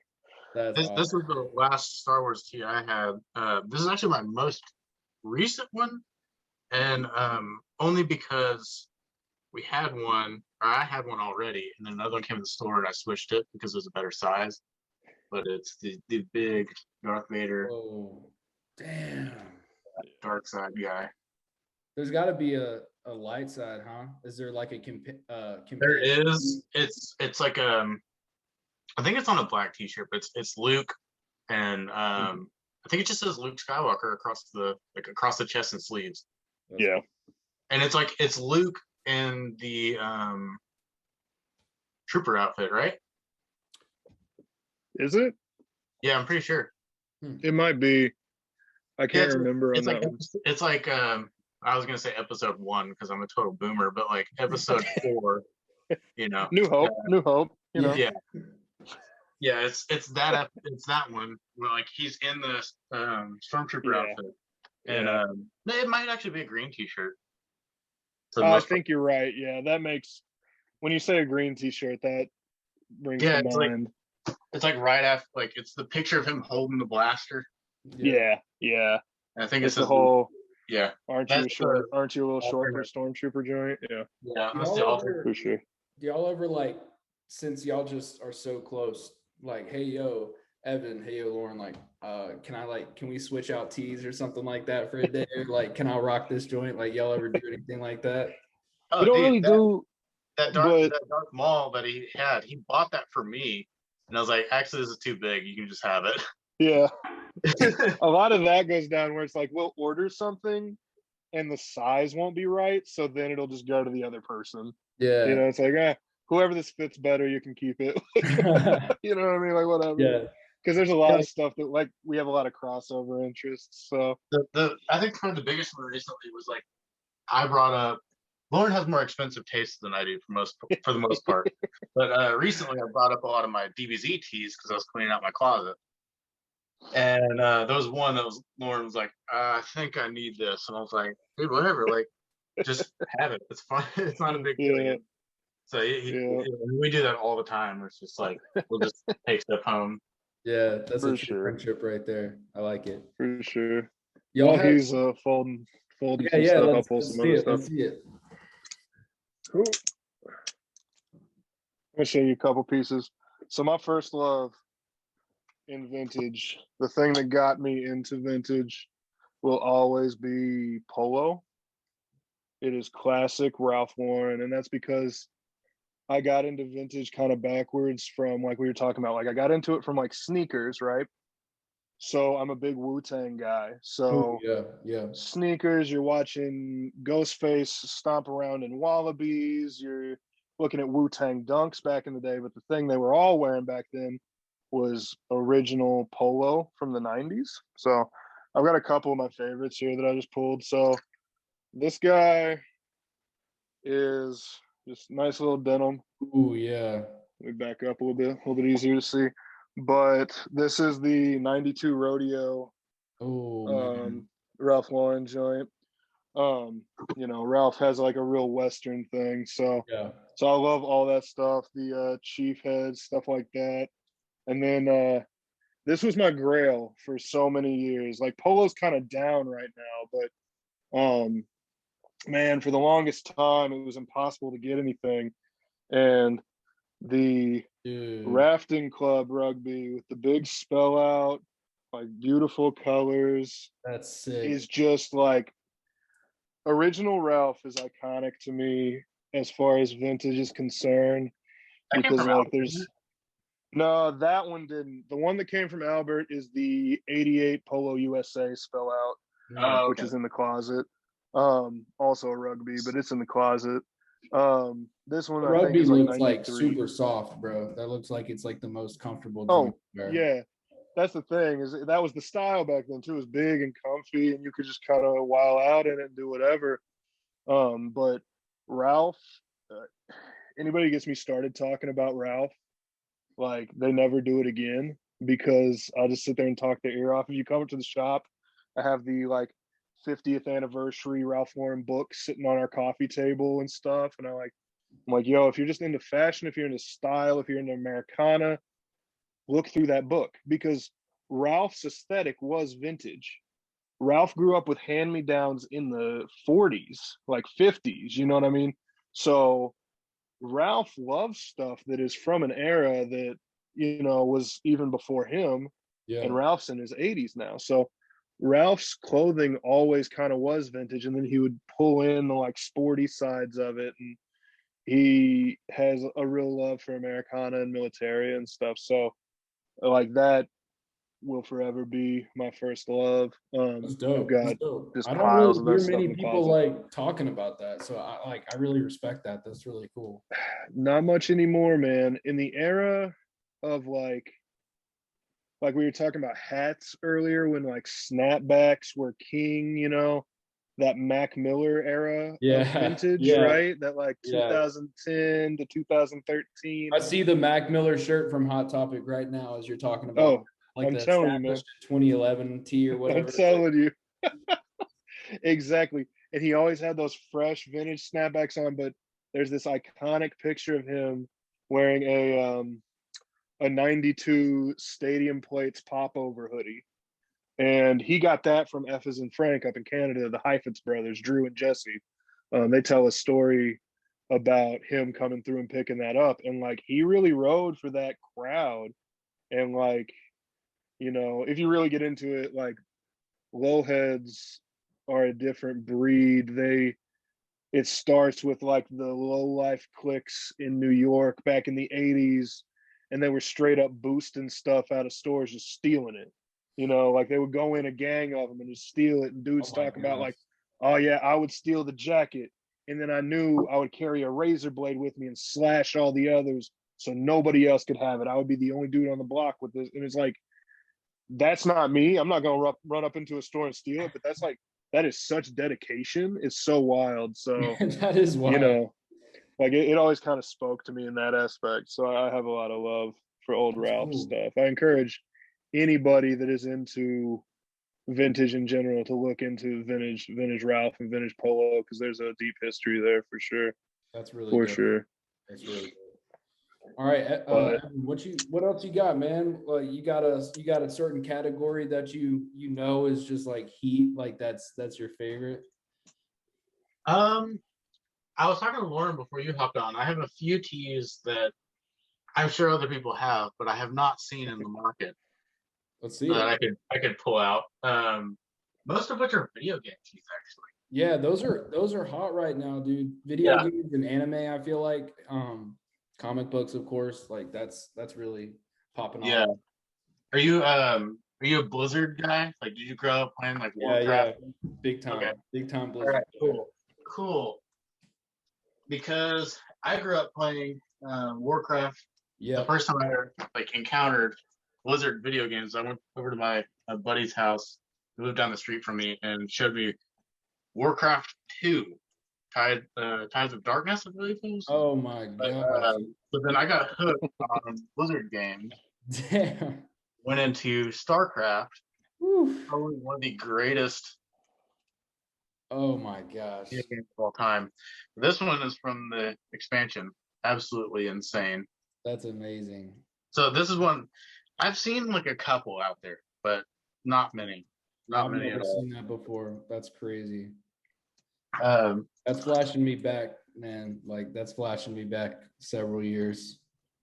That's This awesome. was the last Star Wars tee I had. This is actually my most recent one, and only because we had one, or I had one already, and then another one came in the store, and I switched it because it was a better size. But it's the big Darth Vader, Oh, damn. dark side guy. There's got to be a light side, huh? Is there like a There companion? is. It's like I think it's on a black T-shirt, but it's Luke, and I think it just says Luke Skywalker across the chest and sleeves. Yeah. And it's Luke in the trooper outfit, right? Is it? Yeah, I'm pretty sure. It might be. I can't remember on it's that like one. it's like I was gonna say episode 1 because I'm a total boomer, but like episode 4, you know. New Hope. New Hope. You know. Yeah. Yeah, it's that one where like he's in the stormtrooper Yeah. outfit. And Yeah. it might actually be a green T-shirt. For the I most part. think you're right. Yeah, that makes when you say a green T-shirt, that brings Yeah, to mind. it's like right after, like it's the picture of him holding the blaster. Yeah. Yeah. And I think It's it says the whole. yeah. Aren't you That's short? Aren't you a little short for a alternate. stormtrooper joint? Yeah, Yeah, Do that's y'all the ever, alternate. for sure. do y'all ever like, since y'all just are so close, like, hey yo, Evan, hey yo, Lauren, like, can we switch out tees or something like that for a day? Or like, can I rock this joint? Like, y'all ever do anything like that? Oh, We don't dude, really do, that but Darth Maul that he had, he bought that for me, and I was like, actually, this is too big. You can just have it. yeah, a lot of that goes down where it's like we'll order something and the size won't be right, so then it'll just go to the other person. Yeah. You know, it's like, whoever this fits better, you can keep it. You know what I mean? Like whatever. Yeah. Because there's a lot of stuff that like we have a lot of crossover interests. So I think kind of the biggest one recently was like I brought up. Lauren has more expensive tastes than I do for the most part. But recently I brought up a lot of my DBZ tees because I was cleaning out my closet. And there was one that was Lauren was like, I think I need this. And I was like, dude, whatever, like just have it. It's fine. It's not a big deal. yeah, So we do that all the time. It's just like we'll just take stuff home. Yeah, that's For a true sure. friendship right there. I like it. for sure. Y'all While have, he's folding yeah, some yeah. stuff, I'll Let's, pull let's some see other it. stuff. Let's see it. Cool. I'm gonna show you a couple pieces. So my first love in vintage, the thing that got me into vintage will always be polo. It is classic Ralph Lauren, and that's because I got into vintage kind of backwards from like we were talking about. Like I got into it from like sneakers, right? So I'm a big Wu-Tang guy. So Yeah, yeah. sneakers, you're watching Ghostface stomp around in Wallabies, you're looking at Wu-Tang Dunks back in the day, but the thing they were all wearing back then was original polo from the 90s. So I've got a couple of my favorites here that I just pulled. So this guy is just nice little denim. Ooh, yeah. Let me back up a little bit easier to see. But this is the 92 Rodeo Oh, Ralph Lauren joint. Ralph has like a real Western thing. So yeah. I love all that stuff, the chief heads, stuff like that. And then this was my grail for so many years. Like polo's kind of down right now, but man, for the longest time it was impossible to get anything. And the Dude, rafting club rugby with the big spell out, like beautiful colors, that's sick. is just like original Ralph is iconic to me as far as vintage is concerned. That came Because from like Albert, didn't there's it? no, that one didn't. The one that came from Albert is the 88 Polo USA spell out, Oh, which okay. is in the closet. Also a rugby, but it's in the closet. This one The I think rugby is like looks like 93. super soft, bro. That looks like it's like the most comfortable jean Oh, to wear. yeah. That's the thing, is that was the style back then too. It was big and comfy and you could just kind of while out in it and do whatever. But Ralph, anybody gets me started talking about Ralph, like they never do it again, because I'll just sit there and talk their ear off. If you come to the shop, I have the like 50th anniversary Ralph Lauren book sitting on our coffee table and stuff. And I'm like, yo, if you're just into fashion, if you're into style, if you're into Americana, look through that book, because Ralph's aesthetic was vintage. Ralph grew up with hand me downs in the 40s, like 50s, you know what I mean? So Ralph loves stuff that is from an era that, you know, was even before him. Yeah. And Ralph's in his 80s now. So Ralph's clothing always kind of was vintage, and then he would pull in the like sporty sides of it. And he has a real love for Americana and military and stuff. So like that will forever be my first love. That's I've dope. That's got dope. just I don't piles really of hear that stuff many in the people closet. like talking about that. So I really respect that. That's really cool. Not much anymore, man. In the era of like we were talking about hats earlier, when like snapbacks were king, you know, that Mac Miller era of Yeah. vintage, Yeah. right? That like Yeah. 2010 to 2013. I see the Mac Miller shirt from Hot Topic right now as you're talking about, Oh, like I'm the telling you, man. established 2011 tee or I'm whatever. telling you. Exactly. And he always had those fresh vintage snapbacks on, but there's this iconic picture of him wearing a 92 Stadium Plates popover hoodie. And he got that from Effes and Frank up in Canada, the Heifetz brothers, Drew and Jesse. They tell a story about him coming through and picking that up. And like he really rode for that crowd. And like, you know, if you really get into it, like lowheads are a different breed. It starts with like the low life cliques in New York back in the 80s, and they were straight up boosting stuff out of stores, just stealing it. You know, like they would go in a gang of them and just steal it. And dudes Oh my talk about gosh. like, oh yeah, I would steal the jacket, and then I knew I would carry a razor blade with me and slash all the others so nobody else could have it. I would be the only dude on the block with this. And it's like, that's not me. I'm not gonna run up into a store and steal it, but that's like, that is such dedication. It's so wild. So That is you wild. know, like it always kind of spoke to me in that aspect. So I have a lot of love for old That's Ralph cool. stuff. I encourage anybody that is into vintage in general to look into vintage Ralph and vintage polo, because there's a deep history there for sure. That's really For dope. sure. That's really dope. All right, But Evan, what else you got, man? You got a certain category that you know is just like heat, like that's your favorite. I was talking to Lauren before you hopped on. I have a few teas that I'm sure other people have, but I have not seen in the market Let's see that it. I could pull out. Most of which are video game teas, actually. Yeah, those are hot right now, dude. Video Yeah. games and anime, I feel like. Comic books, of course, like that's really popping off. Yeah. Are you a Blizzard guy? Like, did you grow up playing like Warcraft? Yeah, big time, Okay. big time All right, Blizzard. cool. Because I grew up playing Warcraft. Yeah, The first time I ever like encountered Blizzard video games, I went over to my buddy's house, who lived down the street from me, and showed me Warcraft 2, Tides of Darkness, I believe it was. oh my gosh. But then I got hooked on Blizzard games, Damn. went into StarCraft, Whew. probably one of the greatest Oh my gosh. video games of all time. This one is from the expansion. Absolutely insane. That's amazing. So this is one I've seen like a couple out there, but not many. Not I've many never at all. seen that before. That's crazy. Um, That's flashing me back, man. Like that's flashing me back several years.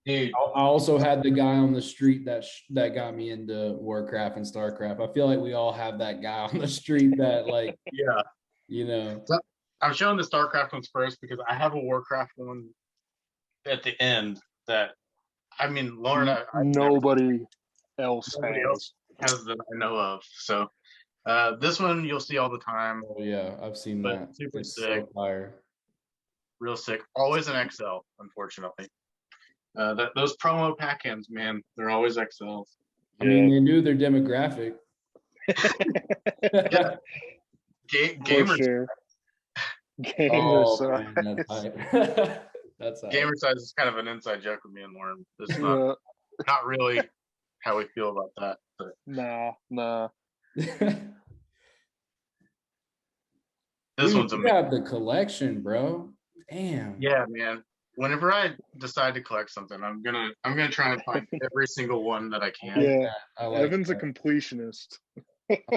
dude, I also had the guy on the street that got me into Warcraft and Starcraft. I feel like we all have that guy on the street that like, yeah. you know. So I'm showing the StarCraft ones first because I have a Warcraft one at the end that I mean, Lauren, Nobody else nobody else has. has that I know of. So this one you'll see all the time, Oh yeah, I've seen but that. super It's sick, so fire. real sick. Always an XL, unfortunately. Those promo pack-ins, man, they're always XLs. I mean, they knew their demographic. Yeah, For gamer sure. Gamer Oh size. man, that's hype. That's hype. gamer size is kind of an inside joke with me and Lauren. It's Yeah. not really how we feel about that. But Nah. this Dude, one's you amazing. have the collection, bro. Damn. Yeah, man. Whenever I decide to collect something, I'm gonna try and find every single one that I I can. like Yeah. that. I like Evan's a that. completionist.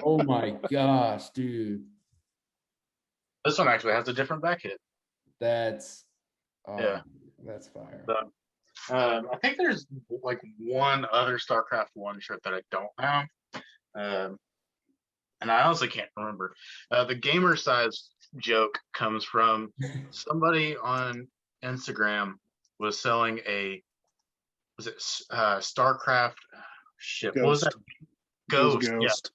Oh my gosh, dude. This one actually has a different back hit. That's Yeah. that's fire. So, I think there's like one other StarCraft one shirt that I don't have, and I honestly can't remember. The gamer size joke comes from somebody on Instagram was selling was it StarCraft? Shit, what was that? It was Ghost. Yeah, Ghost.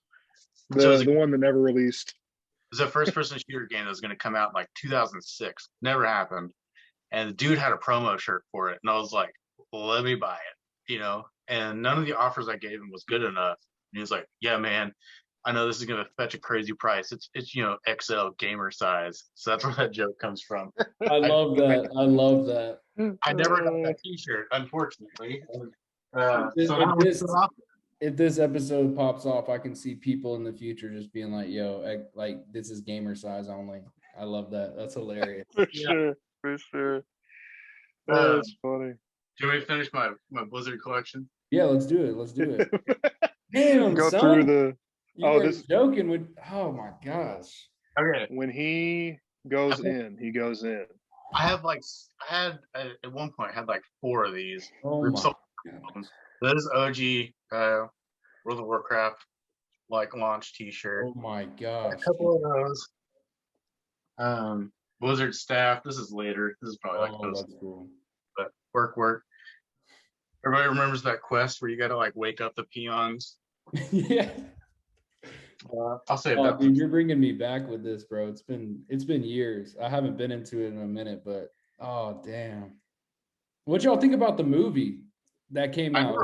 So it was The one that never released. a first-person shooter game that was going to come out in like 2006. Never happened. And the dude had a promo shirt for it, and I was like, well, let me buy it, And none of the offers I gave him was good enough. And he was like, yeah, man, I know this is gonna fetch a crazy price. It's XL gamer size. So that's where that joke comes from. I love that. I love that. I never got that T-shirt, unfortunately. So If that was this if this episode pops off, I can see people in the future just being like, "Yo, like this is gamer size only." I love that. That's hilarious. For Yeah. sure. That's funny. Do you want me to finish my Blizzard collection? Yeah, let's do it. Let's do it. Damn, Go son. through the. You were joking with. Oh my gosh. Okay. When he goes in, he goes in. I had at one point I had like 4 of these. Oh my gosh. This is OG World of Warcraft like launch T-shirt. Oh my gosh. A couple of those. Blizzard staff. This is later. This is probably like those. That's cool. But work. Everybody remembers that quest where you got to like wake up the peons. Yeah. I'll say Oh, that. dude, you're bringing me back with this, bro. It's been years. I haven't been into it in a minute, but oh damn. What y'all think about the movie that came out?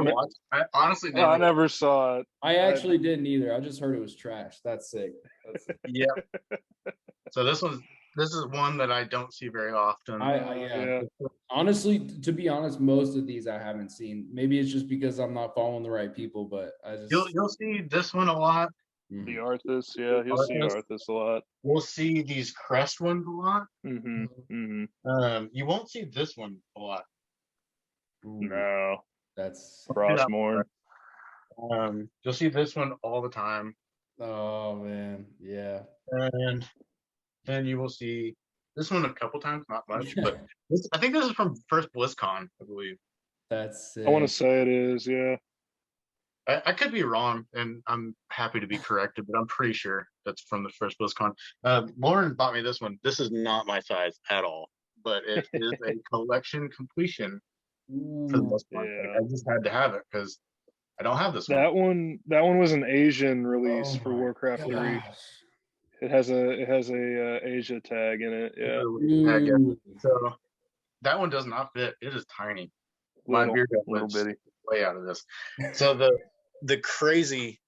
I honestly never. I never saw it. I actually didn't either. I just heard it was trash. That's sick. Yeah. So this is one that I don't see very often. Yeah. Honestly, to be honest, most of these I haven't seen. Maybe it's just because I'm not following the right people, but I just you'll see this one a lot. The Arthas, yeah, you'll see Arthas a lot. We'll see these crest ones a lot. You won't see this one a lot. No, that's Frostmourne. You'll see this one all the time. Oh man, yeah. And then you will see this one a couple times, not much, but I think this is from first BlizzCon, I believe. That's sick. I want to say it is, yeah. I could be wrong, and I'm happy to be corrected, but I'm pretty sure that's from the first BlizzCon. Lauren bought me this one. This is not my size at all, but it is a collection completion for the most part. Yeah. Like, I just had to have it because I don't have this one. That one was an Asian release for Warcraft 3. It has a Asia tag in it. Yeah. So that one does not fit. It is tiny. My beard little bitty. Way out of this. So the crazy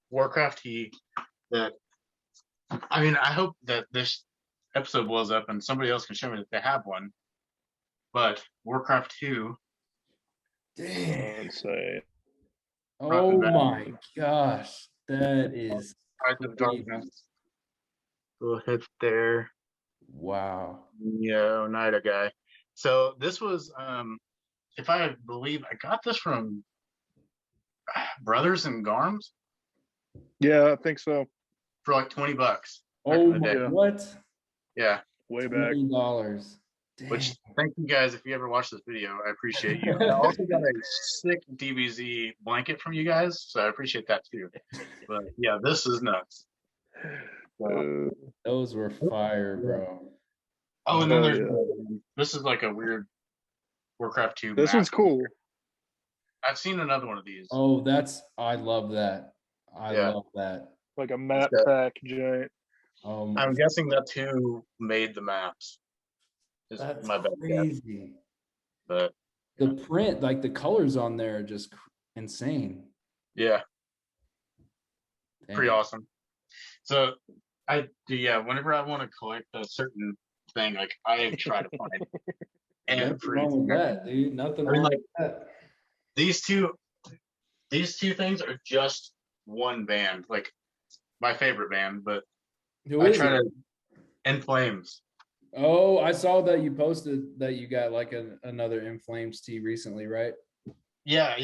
Warcraft tee that I mean, I hope that this episode blows up and somebody else can show me that they have one. But Warcraft 2. Damn. Say. Oh my gosh. That is Eyes of Darkness. Little hit there. Wow. Yeah, Oneida guy. So this was if I believe I got this from Brothers and Garms Yeah, I think so. for like $20 back Oh in the my, day. Yeah. what? Yeah. Way back. $20. Which thank you guys if you ever watch this video. I appreciate you. I also got a sick DBZ blanket from you guys, so I appreciate that too. But yeah, this is nuts. Uh, Those were fire, bro. Oh, and then hell there's yeah. this is like a weird Warcraft 2 This map. one's cool. I've seen another one of these. Oh, I love that. I Yeah. love that. Like a map Okay. pack giant. I'm guessing that's who made the maps. Is That's my bad guess. crazy. But The print, like the colors on there are just insane. yeah, pretty Dang. awesome. So whenever I want to collect a certain thing, like I try to find Nothing wrong everything. with that, dude. Nothing I mean, wrong like, with that. these two things are just one band, like my favorite band, but Who I is try it? to In Flames. Oh, I saw that you posted that you got like another In Flames tee recently, right? Yeah.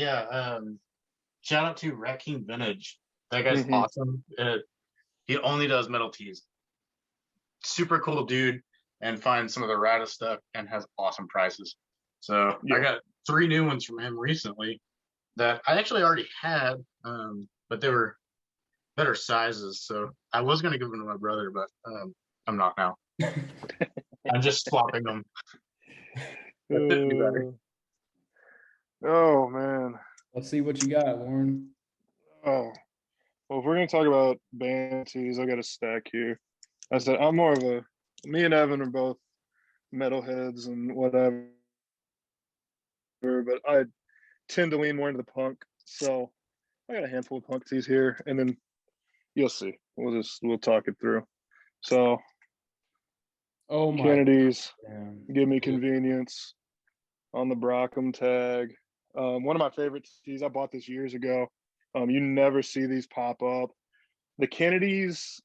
Shout out to Raccoon Vintage. That guy's Mhm. awesome. He only does metal tees. Super cool dude, and finds some of the raddest stuff and has awesome prices. So Yeah. I got 3 new ones from him recently that I actually already had, but they were better sizes. So I was gonna give them to my brother, but I'm not now. I'm just swapping them. That fitted me better. Oh man. Let's see what you got, Warren. Oh. Well, if we're gonna talk about band tees, I got a stack here. I said I'm more of a. Me and Evan are both metalheads and whatever, but I tend to lean more into the punk. So I got a handful of punk tees here, and then you'll see. We'll talk it through. So Oh my Kennedy's, damn. Give Me Convenience on the Brockham tag. One of my favorite tees. I bought this years ago. You never see these pop up. The Kennedys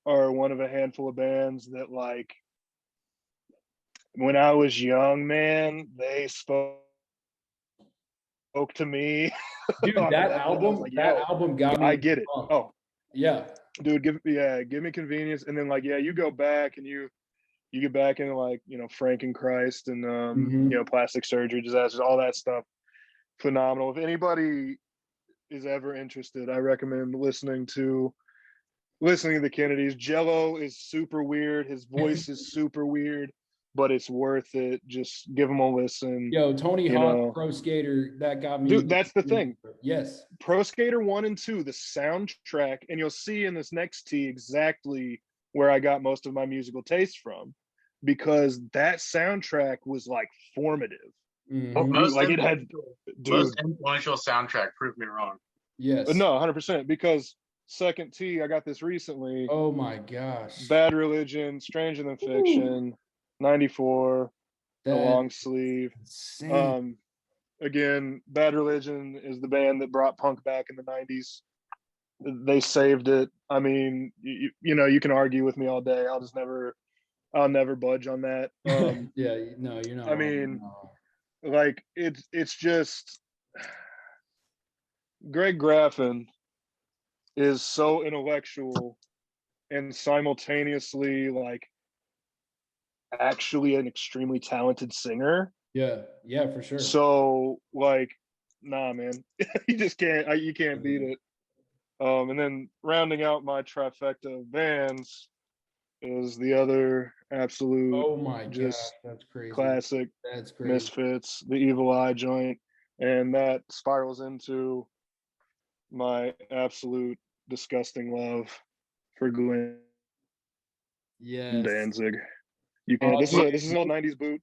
are one of a handful of bands that, like, when I was young, man, they spoke to me. Dude, on a that level I was album, like, that yo, album got me. I get it. pumped. Oh, Yeah. dude, give me Convenience, and then, like, yeah, you go back and you get back into, like, Frankenchrist and Mhm. Plastic Surgery Disasters, all that stuff. Phenomenal. If anybody is ever interested, I recommend listening to the Kennedys. Jello is super weird. His voice is super weird, but it's worth it. Just give him a listen. Yo, Tony You Hawk know. Pro Skater, that got me. Dude, that's the thing. Yes. Pro Skater 1 and 2, the soundtrack, and you'll see in this next tee exactly where I got most of my musical taste from, because that soundtrack was like formative. Mhm. Most Like, it had, most dude. influential soundtrack. Prove me wrong. Yes. No, 100%. Because second tee, I got this recently. Oh my gosh. Bad Religion, Stranger Than Fiction, 94, the That long sleeve. insane. Again, Bad Religion is the band that brought punk back in the 90s. They saved it. I mean, you can argue with me all day. I'll never budge on that. Yeah, no, you're not I wrong. mean, No. like, it's just Greg Graffin is so intellectual and simultaneously, like, actually an extremely talented singer. Yeah, for sure. So, like, nah, man, you can't beat it. And then rounding out my trifecta of bands is the other absolute Oh my gosh, just that's crazy. classic That's crazy. Misfits, the Evil Eye joint, and that spirals into my absolute disgusting love for Glenn Yes. Danzig. You can't. This is an old '90s boot.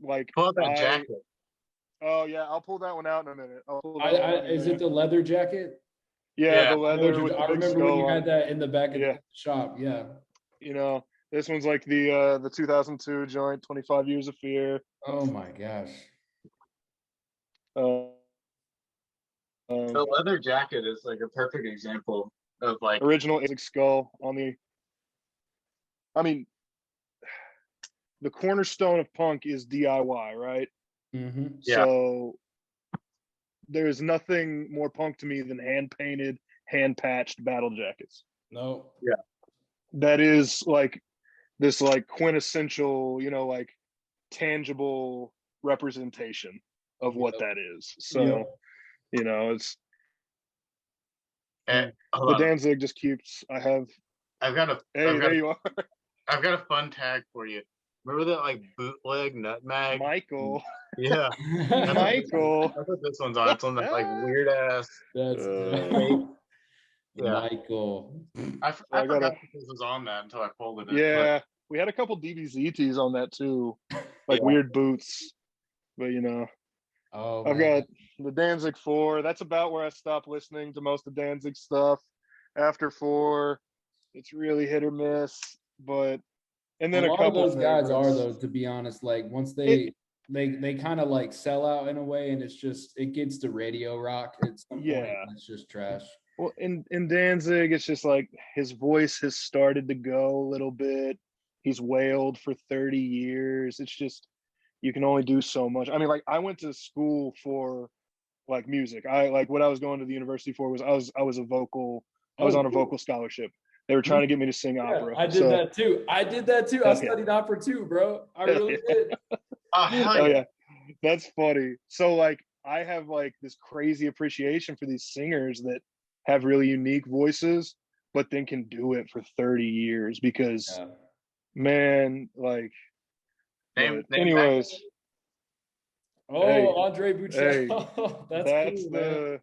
Like, Pull out that jacket. Oh yeah, I'll pull that one out in a minute. Is it the leather jacket? Yeah, the I leather with the I big remember when you skull had on. that in the back of Yeah. the shop. Yeah. This one's like the 2002 joint, 25 Years of Fear. Oh my gosh. Uh, The leather jacket is like a perfect example of like original Isaac skull on the. I mean, the cornerstone of punk is DIY, right? Mm-hmm. Yeah. So there is nothing more punk to me than hand painted, hand patched battle jackets. No. Yeah. That is like this like quintessential, you know, like tangible representation of what that is. So, you know, it's Hold the on. Danzig just keeps. I have. I've got a. Hey, I've got there a, you are, I've got a fun tag for you. Remember that like bootleg nutmeg? Michael. Yeah. Michael. That's what this one's on. It's on that like weird ass. That's Yeah. Michael. I I forgot gotta- that this was on that until I folded it. Yeah, we had a couple DBZTs on that too, like Yeah. weird boots. But you know, Oh, I've man. got the Danzig 4. That's about where I stopped listening to most of Danzig stuff. After 4, it's really hit or miss. But and then A a lot of couple those guys are, favorites. though, to be honest. Like once they kind of like sell out in a way, and it's just it gets to radio rock at some point. Yeah. And it's just trash. Well, in Danzig, it's just like his voice has started to go a little bit. He's wailed for 30 years. It's just you can only do so much. I mean, like I went to school for like music. I like what I was going to the university for was I was a vocal. I was on a vocal scholarship. They were trying to get me to sing opera. I did that too. I studied opera too, bro. I really did. Oh hell Oh yeah. yeah, that's funny. So like I have like this crazy appreciation for these singers that have really unique voices, but then can do it for 30 years because man, like Name anyways. Oh, Hey, Andre Buccelli. that's cool, the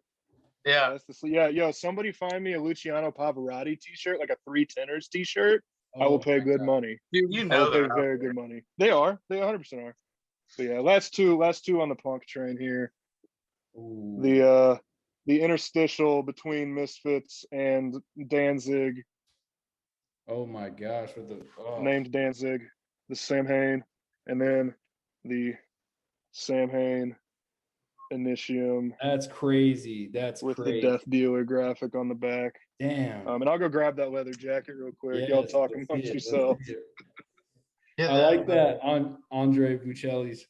yeah. That's the yeah. Yo, somebody find me a Luciano Pavarotti t-shirt, like a Three Tenors t-shirt. I will pay good money. Dude, you I know will pay they're very good money. They are. They 100% are. But yeah, last two on the punk train here. Ooh. The interstitial between Misfits and Danzig, Oh my gosh, with the named Danzig, the Samhain, and then the Samhain Initium that's crazy. That's with crazy. the Death Dealer graphic on the back. Damn. And I'll go grab that leather jacket real quick. Yes, Y'all talk let's amongst see it, let's yourselves. see it. Yeah, I like that on Andre Buccelli's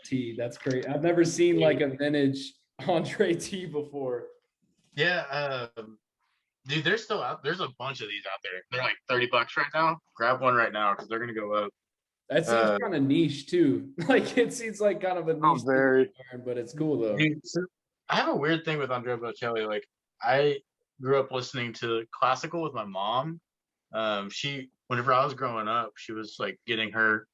tee. That's great. I've never seen like a vintage Andre tee before. Yeah, dude, they're still out. There's a bunch of these out there. They're like $30 right now. Grab one right now because they're gonna go up. That seems kind of niche too. Like it seems like kind of a niche thing to learn, but it's cool though. Dude, so I have a weird thing with Andrea Bocelli. Like I grew up listening to classical with my mom. Whenever I was growing up, she was like getting her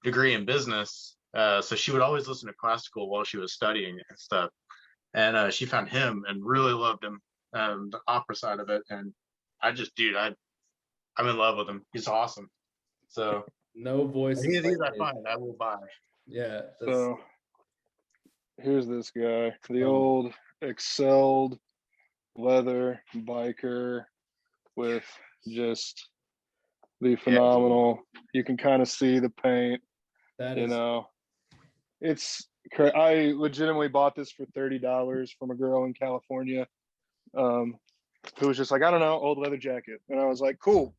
degree in business. So she would always listen to classical while she was studying and stuff. And she found him and really loved him, the opera side of it. And I'm in love with him. He's awesome. So no voice. any of these I find, I will buy. Yeah. So here's this guy, the old excelled leather biker with just the phenomenal. You can kind of see the paint. That you know, it's. I legitimately bought this for $30 from a girl in California, who was just like, I don't know, old leather jacket, and I was like, cool.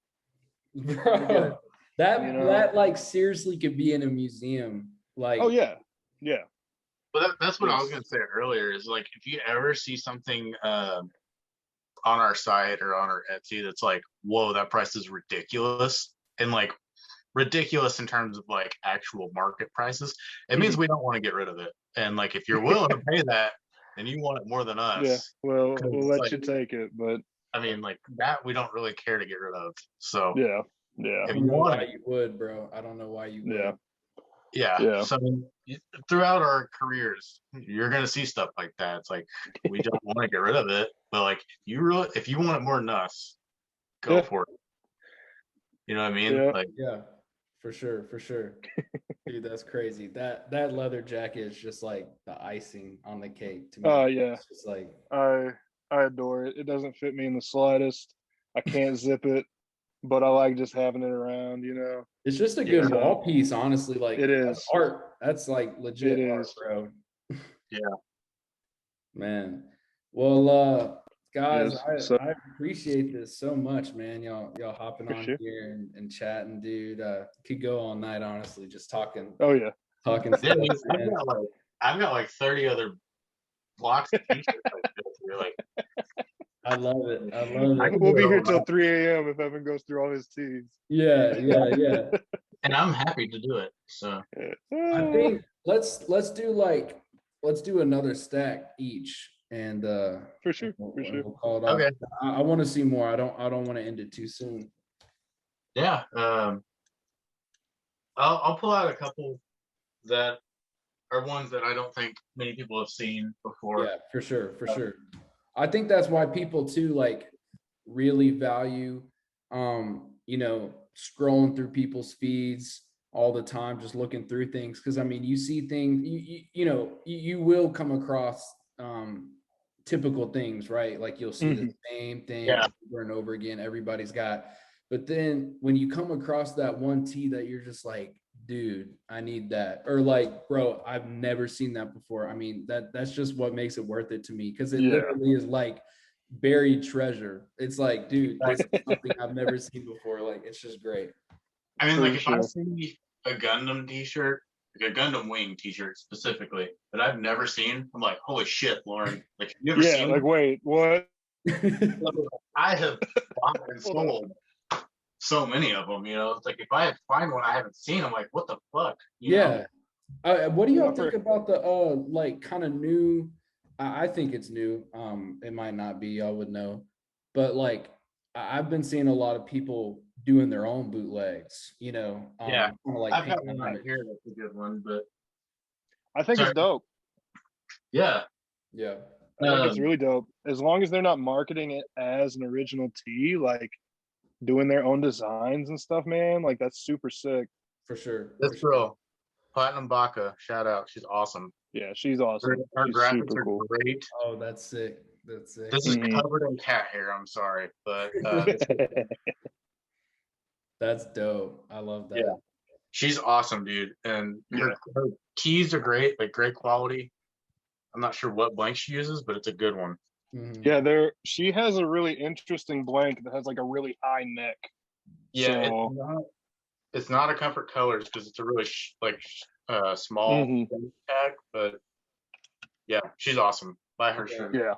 Bro, that like seriously could be in a museum. Like, oh yeah. Well, that's what I was gonna say earlier. Is like if you ever see something on our site or on our Etsy that's like, whoa, that price is ridiculous, and like ridiculous in terms of like actual market prices, it means we don't want to get rid of it. And like if you're willing to pay that, then you want it more than us. Yeah, well, we'll let like, you take it, but I mean, like that we don't really care to get rid of. So yeah. I don't know why you would, bro. I don't know why you would. Yeah. So I mean, throughout our careers, you're gonna see stuff like that. It's like we don't want to get rid of it, but like if you want it more than us, go for it. You know what I mean? Yeah. Like for sure. Dude, that's crazy. That leather jacket is just like the icing on the cake to me. Yeah. It's just like I adore it. It doesn't fit me in the slightest. I can't zip it, but I like just having it around, It's just a good wall piece, honestly. Like it is that's art. That's like legit art, bro. Yeah. Man. Well, guys, Yes. I appreciate this so much, man. Y'all hopping on here and chatting, dude. Could go all night, honestly, just talking. Oh yeah. Talking Yeah, stuff, I've got like 30 other blocks of t-shirts I go through. Like, I love it. I love I it. can We'll do be it here all till night, 3 a.m. if Evan goes through all his teas. Yeah, yeah. and I'm happy to do it. So I think let's do another stack each, and For sure. we'll call it off. okay, I want to see more. I don't want to end it too soon. yeah. I'll pull out a couple that are ones that I don't think many people have seen before. Yeah, for sure. I think that's why people too like really value scrolling through people's feeds all the time, just looking through things. Cause I mean, you see things, you will come across typical things, right? Like you'll see the same thing over and over again. Everybody's got, but then when you come across that one tee that you're just like, dude, I need that. Or like, bro, I've never seen that before. I mean, that's just what makes it worth it to me. Cause it literally is like buried treasure. It's like, dude, this is something I've never seen before. Like, it's just great. I mean, For like if I sure. see a Gundam t-shirt, like a Gundam Wing t-shirt specifically, that I've never seen, I'm like, holy shit, Lauren. Like, have you ever Yeah, seen like, wait, what? I have bought and Hold on. sold so many of them, you know. It's like if I find one I haven't seen, I'm like, what the fuck? You Yeah. What do y'all Yeah, think about the like kind of new? I think it's new. It might not be, y'all would know, but like I've been seeing a lot of people doing their own bootlegs, Yeah. kind of like I've had painting one on right it. here that's a good one, but I think Sorry. it's dope. yeah. Yeah. I think it's Um, really dope. As long as they're not marketing it as an original tee, like doing their own designs and stuff, man, like that's super sick. For sure. This girl, Platinum Baka, shout out. She's awesome. Yeah, she's awesome. Her She's graphics super are cool. great. Oh, that's sick. That's sick. This is Mhm. covered in cat hair. I'm sorry, but That's dope. I love that. yeah, she's awesome, dude. And Yeah. her tees are great, like great quality. I'm not sure what blank she uses, but it's a good one. Mhm. Yeah, she has a really interesting blank that has like a really high neck. Yeah, So, it's not a Comfort Colors because it's a really small Mhm. tag, but yeah, she's awesome. Buy her shirt. yeah.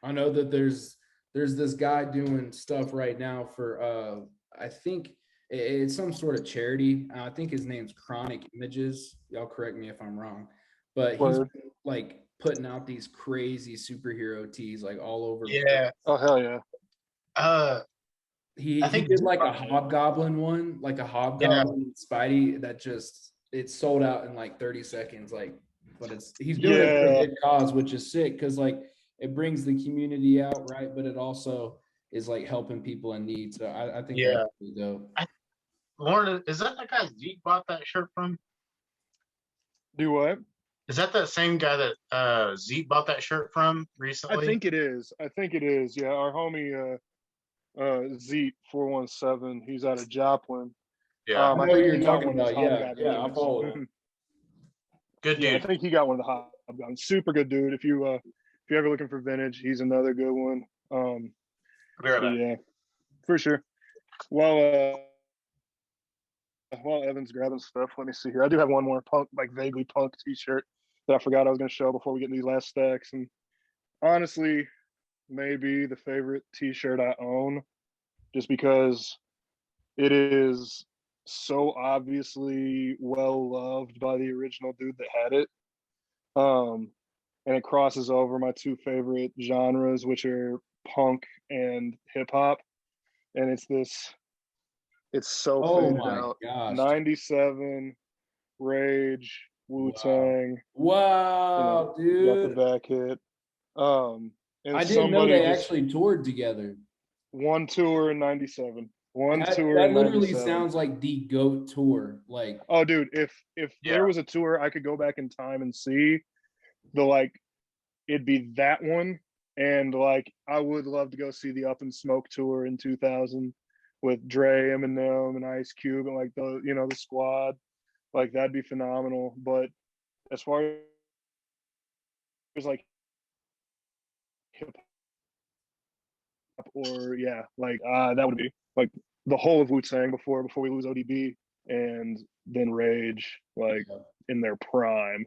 I know that there's this guy doing stuff right now for I think it's some sort of charity. I think his name's Chronic Images. Y'all correct me if I'm wrong, but he's Word. like putting out these crazy superhero tees like all over. Yeah. Oh hell yeah. He I think did like a Hobgoblin one, like a Hobgoblin Spidey that just it sold out in like 30 seconds. Like, but he's doing it for a Yeah. good cause, which is sick because like it brings the community out, right? But it also is like helping people in need. So I think Yeah. that's really dope. Lauren, is that the guy Zeke bought that shirt from? Do what? Is that same guy that Zeke bought that shirt from recently? I think it is. Yeah, our homie Zeet 417. He's out of Joplin. Yeah. I I know think what you're he got talking one of those about. Yeah, Hobgoblin I ones. follow Mhm. him. Good Yeah, I dude. think he got one of the Hobgoblin. Super good dude. If you're ever looking for vintage, he's another good one. I'll be right But back. yeah, for sure. While Evan's grabbing stuff, let me see here. I do have one more vaguely punk t-shirt that I forgot I was going to show before we get into these last stacks. And honestly, maybe the favorite t-shirt I own, just because it is so obviously well loved by the original dude that had it. And it crosses over my two favorite genres, which are punk and hip hop. And it's so Oh faded my out. gosh. 97, Rage, Wu-Tang. Wow, Got the dude. back hit. And I didn't know somebody they just actually toured together. one tour in 97. One That tour in literally 97. sounds like the GOAT tour. Like, Oh, dude, if Yeah. there was a tour I could go back in time and see, it'd be that one. And I would love to go see the Up in Smoke tour in 2000 with Dre, Eminem, and Ice Cube, and the squad. Like that'd be phenomenal. But as far as hip hop that would be like the whole of Wu-Tang before we lose ODB, and then Rage in their prime.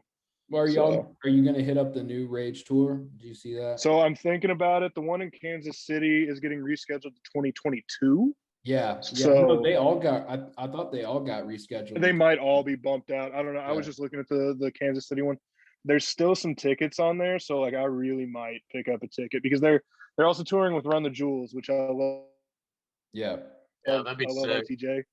Are you gonna hit up the new Rage tour? Do you see that? So I'm thinking about it. The one in Kansas City is getting rescheduled to 2022. Yeah. So no, they all got. I thought they all got rescheduled. they might all be bumped out. I don't know. I was Yeah. just looking at the Kansas City one. There's still some tickets on there, so like I really might pick up a ticket because they're also touring with Run the Jewels, which I love. Yeah. Yeah, that'd be I love sick. RTJ.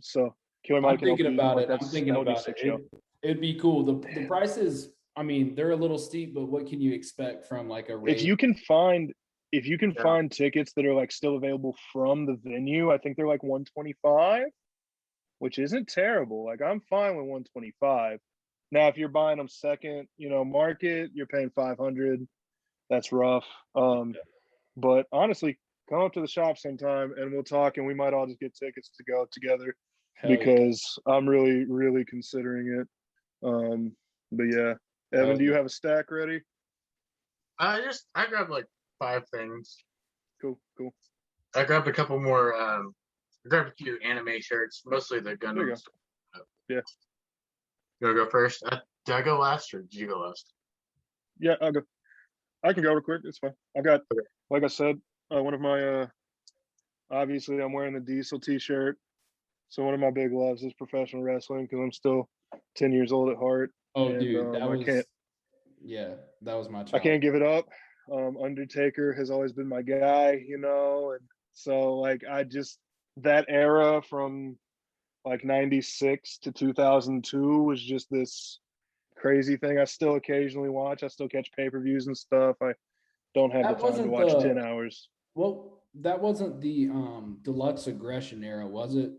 So Killer I'm Mike and thinking LP, about like it. I'm that thinking would be a about sick it. show. It'd be cool. The prices, I mean, they're a little steep, but what can you expect from like a Rage? If you can find Yeah. find tickets that are like still available from the venue, I think they're like 125, which isn't terrible. Like I'm fine with 125. Now, if you're buying them second, market, you're paying 500. That's rough. But honestly, come up to the shop sometime and we'll talk, and we might all just get tickets to go together Hell yeah. because I'm really, really considering it. But yeah, Evan, Hell do you yeah. have a stack ready? I grabbed like 5 things. Cool. I grabbed a couple more. I grabbed a few anime shirts, mostly the There you Gundam. go. Yeah. You wanna go first? Did I go last or did you go last? Yeah, I'll go. I can go real quick. It's fine. I got, like I said, one of my, obviously I'm wearing the Diesel t-shirt. So one of my big loves is professional wrestling because I'm still 10 years old at heart. Oh, and, dude, that was my I child. can't give it up. Undertaker has always been my guy, and so like that era from like 96 to 2002 was just this crazy thing. I still occasionally watch. I still catch pay-per-views and stuff. I don't have That the time to wasn't watch 10 hours. Well, that wasn't the Deluxe Aggression era, was it?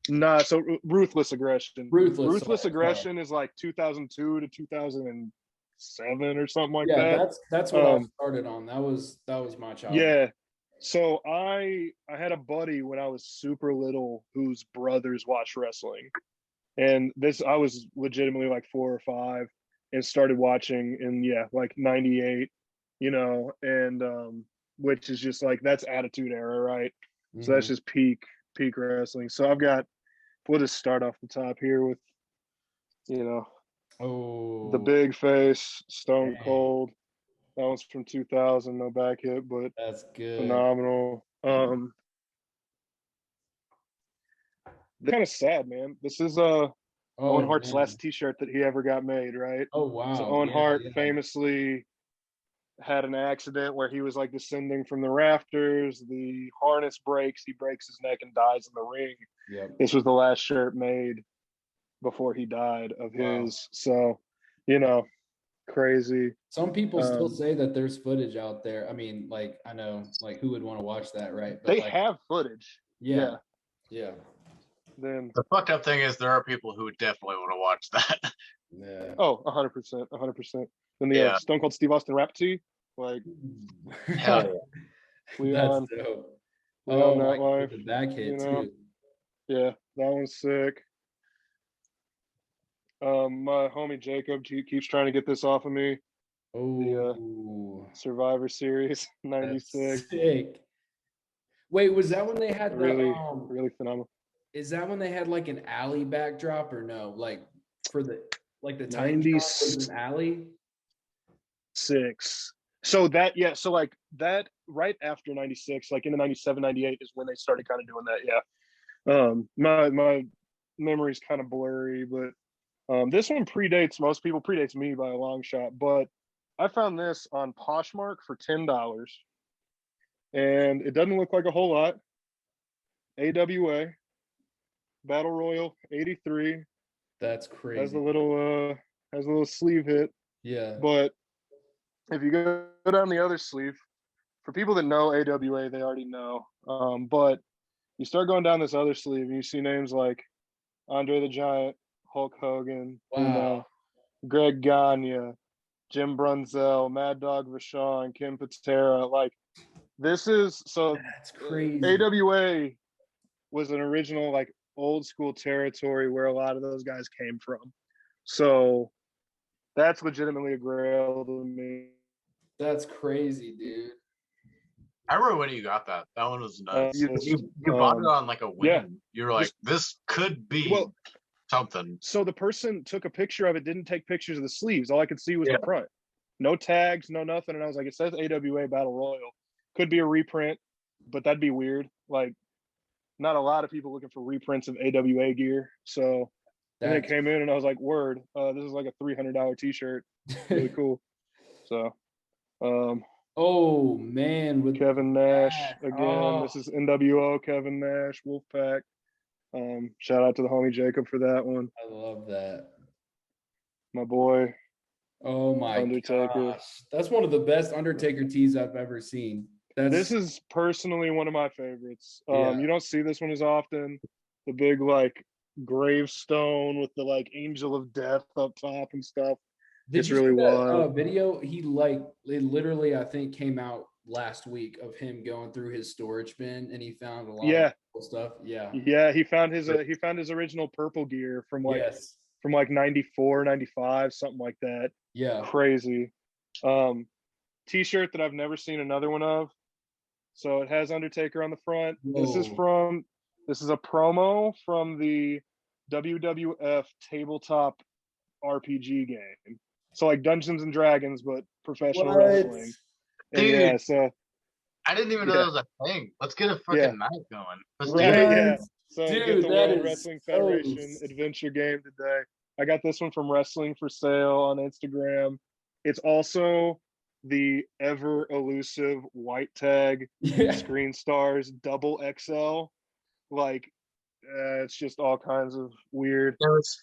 Nah, so Ruthless Aggression. Ruthless Aggression is like 2002 to 2007 or something like yeah, that. that's what I started on. That was my child. Yeah. So I had a buddy when I was super little whose brothers watched wrestling. And I was legitimately like 4 or 5 and started watching in like 98, and which is just like that's Attitude Era, right? Mm-hmm. So that's just peak wrestling. So we'll just start off the top here with the big face, Stone Cold. That one's from 2000, no back hit, but that's good. Phenomenal. They're kind of sad, man. This is Owen Hart's last t-shirt that he ever got made, right? Oh wow. So Owen Hart famously had an accident where he was like descending from the rafters, the harness breaks, he breaks his neck and dies in the ring. Yep. This was the last shirt made before he died of his. So, crazy. Some people still say that there's footage out there. I mean, like, I know, like, who would want to watch that, right? But they have footage. Yeah. Then the fucked up thing is there are people who would definitely want to watch that. Yeah. Oh, 100%. Then the Stone Cold Steve Austin rap tee, like, hell yeah. Leon, that's dope. Leon that life. The back hit too. Yeah, that one's sick. My homie Jacob keeps trying to get this off of me. Oh, the Survivor Series '96. Sick. Wait, was that when they had really phenomenal? Is that when they had like an alley backdrop or no? Like for the 96 alley. 6. So that so like that right after 96, like in the 97, 98 is when they started kind of doing that. Yeah. My memory's kind of blurry, but this one predates me by a long shot. But I found this on Poshmark for $10, and it doesn't look like a whole lot. AWA Battle Royal 83. That's crazy. Has a little sleeve hit. Yeah. But if you go down the other sleeve, for people that know AWA, they already know. But you start going down this other sleeve, and you see names like Andre the Giant, Hulk Hogan, Greg Gagne, Jim Brunzell, Mad Dog Vachon, Kim Patera. Like, this is that's crazy. AWA was an original like old school territory where a lot of those guys came from. So that's legitimately a grail to me. That's crazy, dude. I remember when you got that. That one was nuts. You bought it on like a whim. Yeah. You were like, this could be something. So the person took a picture of it, didn't take pictures of the sleeves. All I could see was Yeah. the front. No tags, no nothing. And I was like, it says AWA Battle Royal. Could be a reprint, but that'd be weird. Like, not a lot of people looking for reprints of AWA gear. So then it That's came in and I was like, word, this is like a $300 t-shirt. Really cool. So oh man, with Kevin Nash again. Oh, This is NWO Kevin Nash, Wolfpack. Shout out to the homie Jacob for that one. I love that. My boy. Oh my Undertaker. gosh. That's one of the best Undertaker tees I've ever seen. This is personally one of my favorites. Yeah. You don't see this one as often. The big like gravestone with the like angel of death up top and stuff. It's you really see that wild. video? It literally, I think, came out last week of him going through his storage bin and he found a lot of cool stuff. Yeah. Yeah, he found his original purple gear from like Yes. 94, 95, something like that. Yeah. Crazy. T-shirt that I've never seen another one of. So it has Undertaker on the front. Whoa. This is a promo from the WWF tabletop RPG game. So like Dungeons and Dragons, but professional wrestling. And Dude, yeah, so I didn't even know that was a thing. Let's get a fucking night going. Let's do right, it. yeah. So Dude, get the that World is Wrestling so Federation adventure game today. I got this one from Wrestling for Sale on Instagram. It's also the ever elusive white tag Screen Stars double XL. Like, it's just all kinds of weird.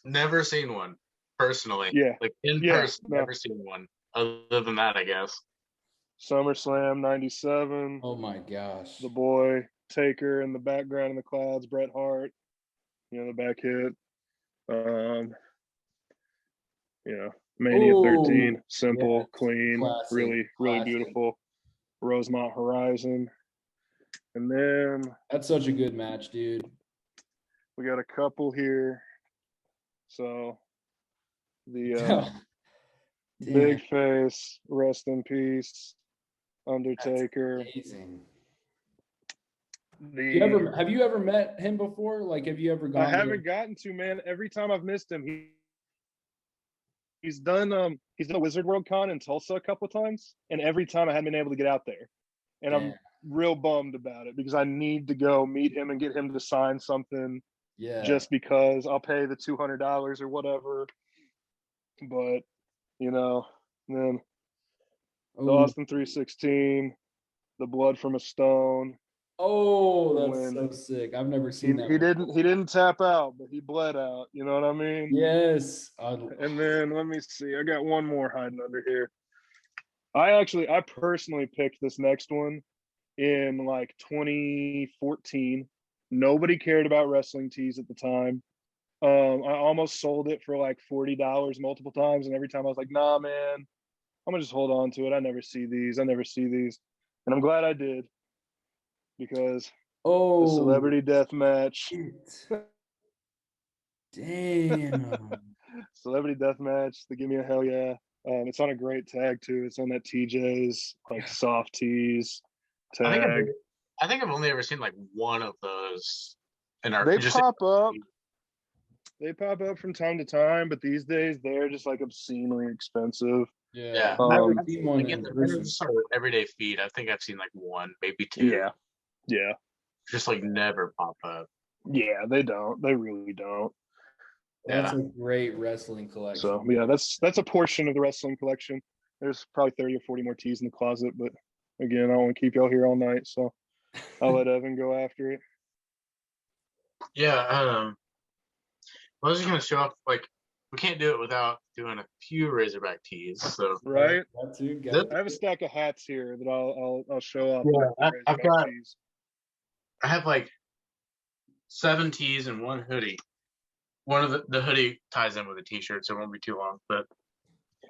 Never seen one personally. Yeah. Like in person, never seen one. Other than that, I guess. SummerSlam 97. Oh my gosh. The boy Taker in the background in the clouds, Bret Hart, the back hit. Mania 13, simple, clean, classic, really classic. beautiful. Rosemont Horizon. And then that's such a good match, dude. We got a couple here. So the big face, rest in peace, Undertaker. That's amazing. Have you ever met him before? Like, have you ever gone? I haven't gotten to, man. Every time I've missed him, he's done Wizard World Con in Tulsa a couple of times, and every time I haven't been able to get out there. And I'm real bummed about it because I need to go meet him and get him to sign something. Yeah. Just because I'll pay the $200 or whatever. But then the Austin 316, the Blood from a Stone. Oh, that's so sick. I've never seen that. He didn't tap out, but he bled out. You know what I mean? Yes. And then let me see. I got one more hiding under here. I personally picked this next one in like 2014. Nobody cared about wrestling tees at the time. I almost sold it for like $40 multiple times, and every time I was like, nah, man, I'm gonna just hold on to it. I never see these. And I'm glad I did, because the Celebrity Death Match. Damn. Celebrity Death Match, the Give Me a Hell Yeah. It's on a great tag too. It's on that TJ's like soft tees tag. I think I've only ever seen like one of those in our. They pop up from time to time, but these days they're just like obscenely expensive. Yeah. I've seen one in the everyday feed. I think I've seen like one, maybe two. Yeah. Just like never pop up. Yeah, they don't. They really don't. That's a great wrestling collection. So yeah, that's a portion of the wrestling collection. There's probably 30 or 40 more tees in the closet, but again, I don't want to keep y'all here all night, so I'll let Evan go after it. Yeah, I was just gonna show off, like, we can't do it without doing a few Razorback tees. So right, I have a stack of hats here that I'll show off. Yeah, I've got tees. I have like 7 tees and 1 hoodie. One of the hoodie ties in with a t-shirt, so it won't be too long. But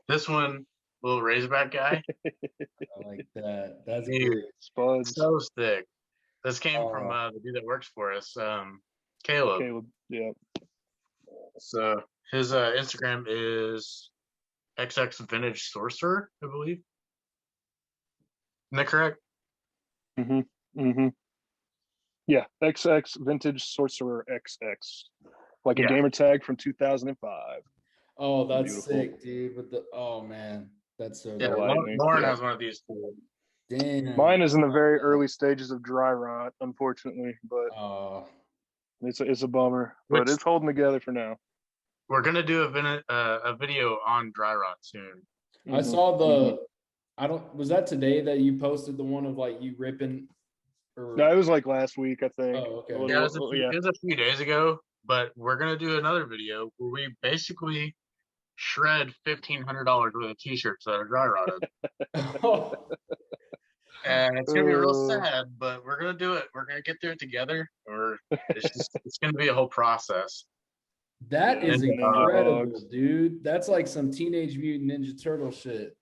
this one, little Razorback guy. I like that. That's Spuds. So thick. This came from the dude that works for us, Caleb. Yeah. So his Instagram is XX Vintage Sorcerer, I believe. Isn't that correct? Yeah, XX Vintage Sorcerer XX. like a Yeah. gamer tag from 2005. Oh, that's Beautiful. sick, dude. With the man, that's so Yeah, The good. lightning. Lauren Yeah. has one of these too. Damn. Mine is in the very early stages of dry rot, unfortunately, but Oh, it's a bummer. Which But it's holding together for now. we're gonna do a video on dry rot soon. I Mhm. saw the. I don't. Was that today that you posted the one of like you ripping? Or No, it was like last week, I think. oh, okay. A little- Yeah, it was, yeah. it was a few days ago, but we're gonna do another video where we basically shred $1,500 worth of t-shirts that are dry rotted, and it's gonna be real sad, but we're gonna do it. We're gonna get through it together, or it's gonna be a whole process. That Yeah, is Ninja incredible, Dogs. dude. That's like some Teenage Mutant Ninja Turtle shit.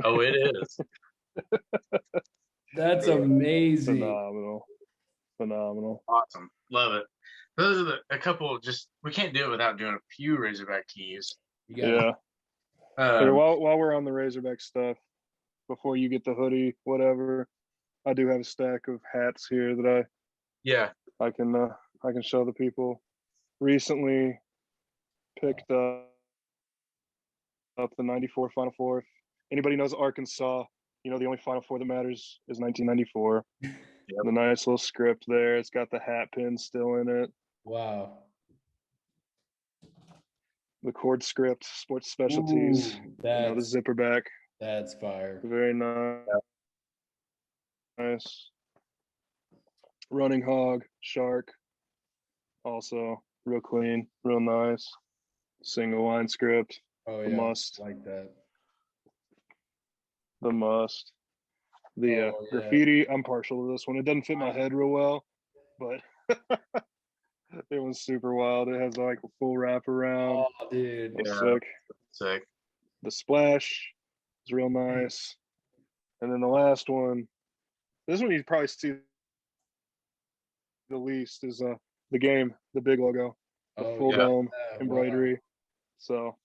Oh, it is. That's amazing. Phenomenal. Awesome. Love it. Those are a couple of just, we can't do it without doing a few Razorback tees. You got Yeah. Here, Um, while we're on the Razorback stuff, before you get the hoodie, whatever, I do have a stack of hats here that yeah. I can show the people. Recently picked up the '94 Final Four. If anybody knows Arkansas, you know the only Final Four that matters is 1994. Yep. The nice little script there. It's got the hat pin still in it. wow. The cord script, sports specialties. Ooh, The zipper back. that's fire. Very nice. Running hog, shark. Also real clean, real nice. Single line script. Oh The yeah, must. like that. The must. The Oh, yeah. graffiti. I'm partial to this one. It doesn't fit my head real well, but it was super wild. It has like a full wrap around. Oh, dude. It was Yeah. sick. Sick. The splash is real nice. And then the last one, this one you probably see the least is the game, the big logo, the Oh, full yeah. dome wow. embroidery. So,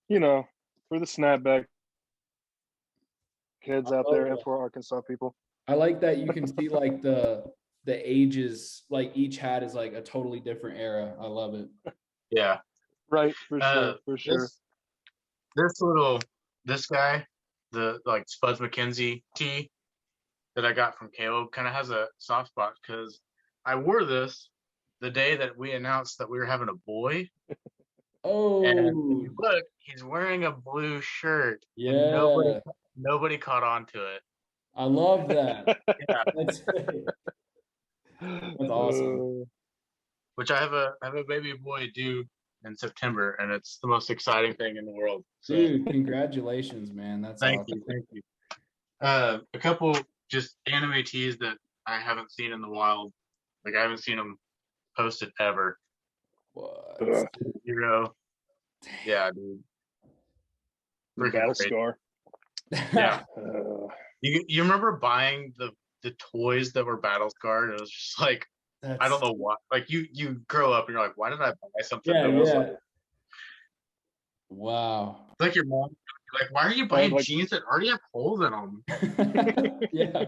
for the snapback kids I out love there and that. for Arkansas people. I like that you can see like the ages, like each hat is like a totally different era. I love it. Yeah. Right, for sure. This guy, the like Spuds McKenzie tee that I got from Caleb kind of has a soft spot because I wore this the day that we announced that we were having a boy. And if Oh, you look, he's wearing a blue shirt. And yeah. nobody caught on to it. I love that. Yeah. That's awesome. Which I have a baby boy due in September, and it's the most exciting thing in the world. So Dude, congratulations, man. That's thank awesome. you. A couple just anime tees that I haven't seen in the wild. Like I haven't seen them posted ever. What? Hero. Yeah, dude. The Freaking battle great. scar. Yeah. You remember buying the toys that were battle scarred? It was just like I don't know why. Like you grow up and you're like, why did I buy something that was like Wow. it's like your mom like, why are you buying jeans that already have holes in them? Yeah.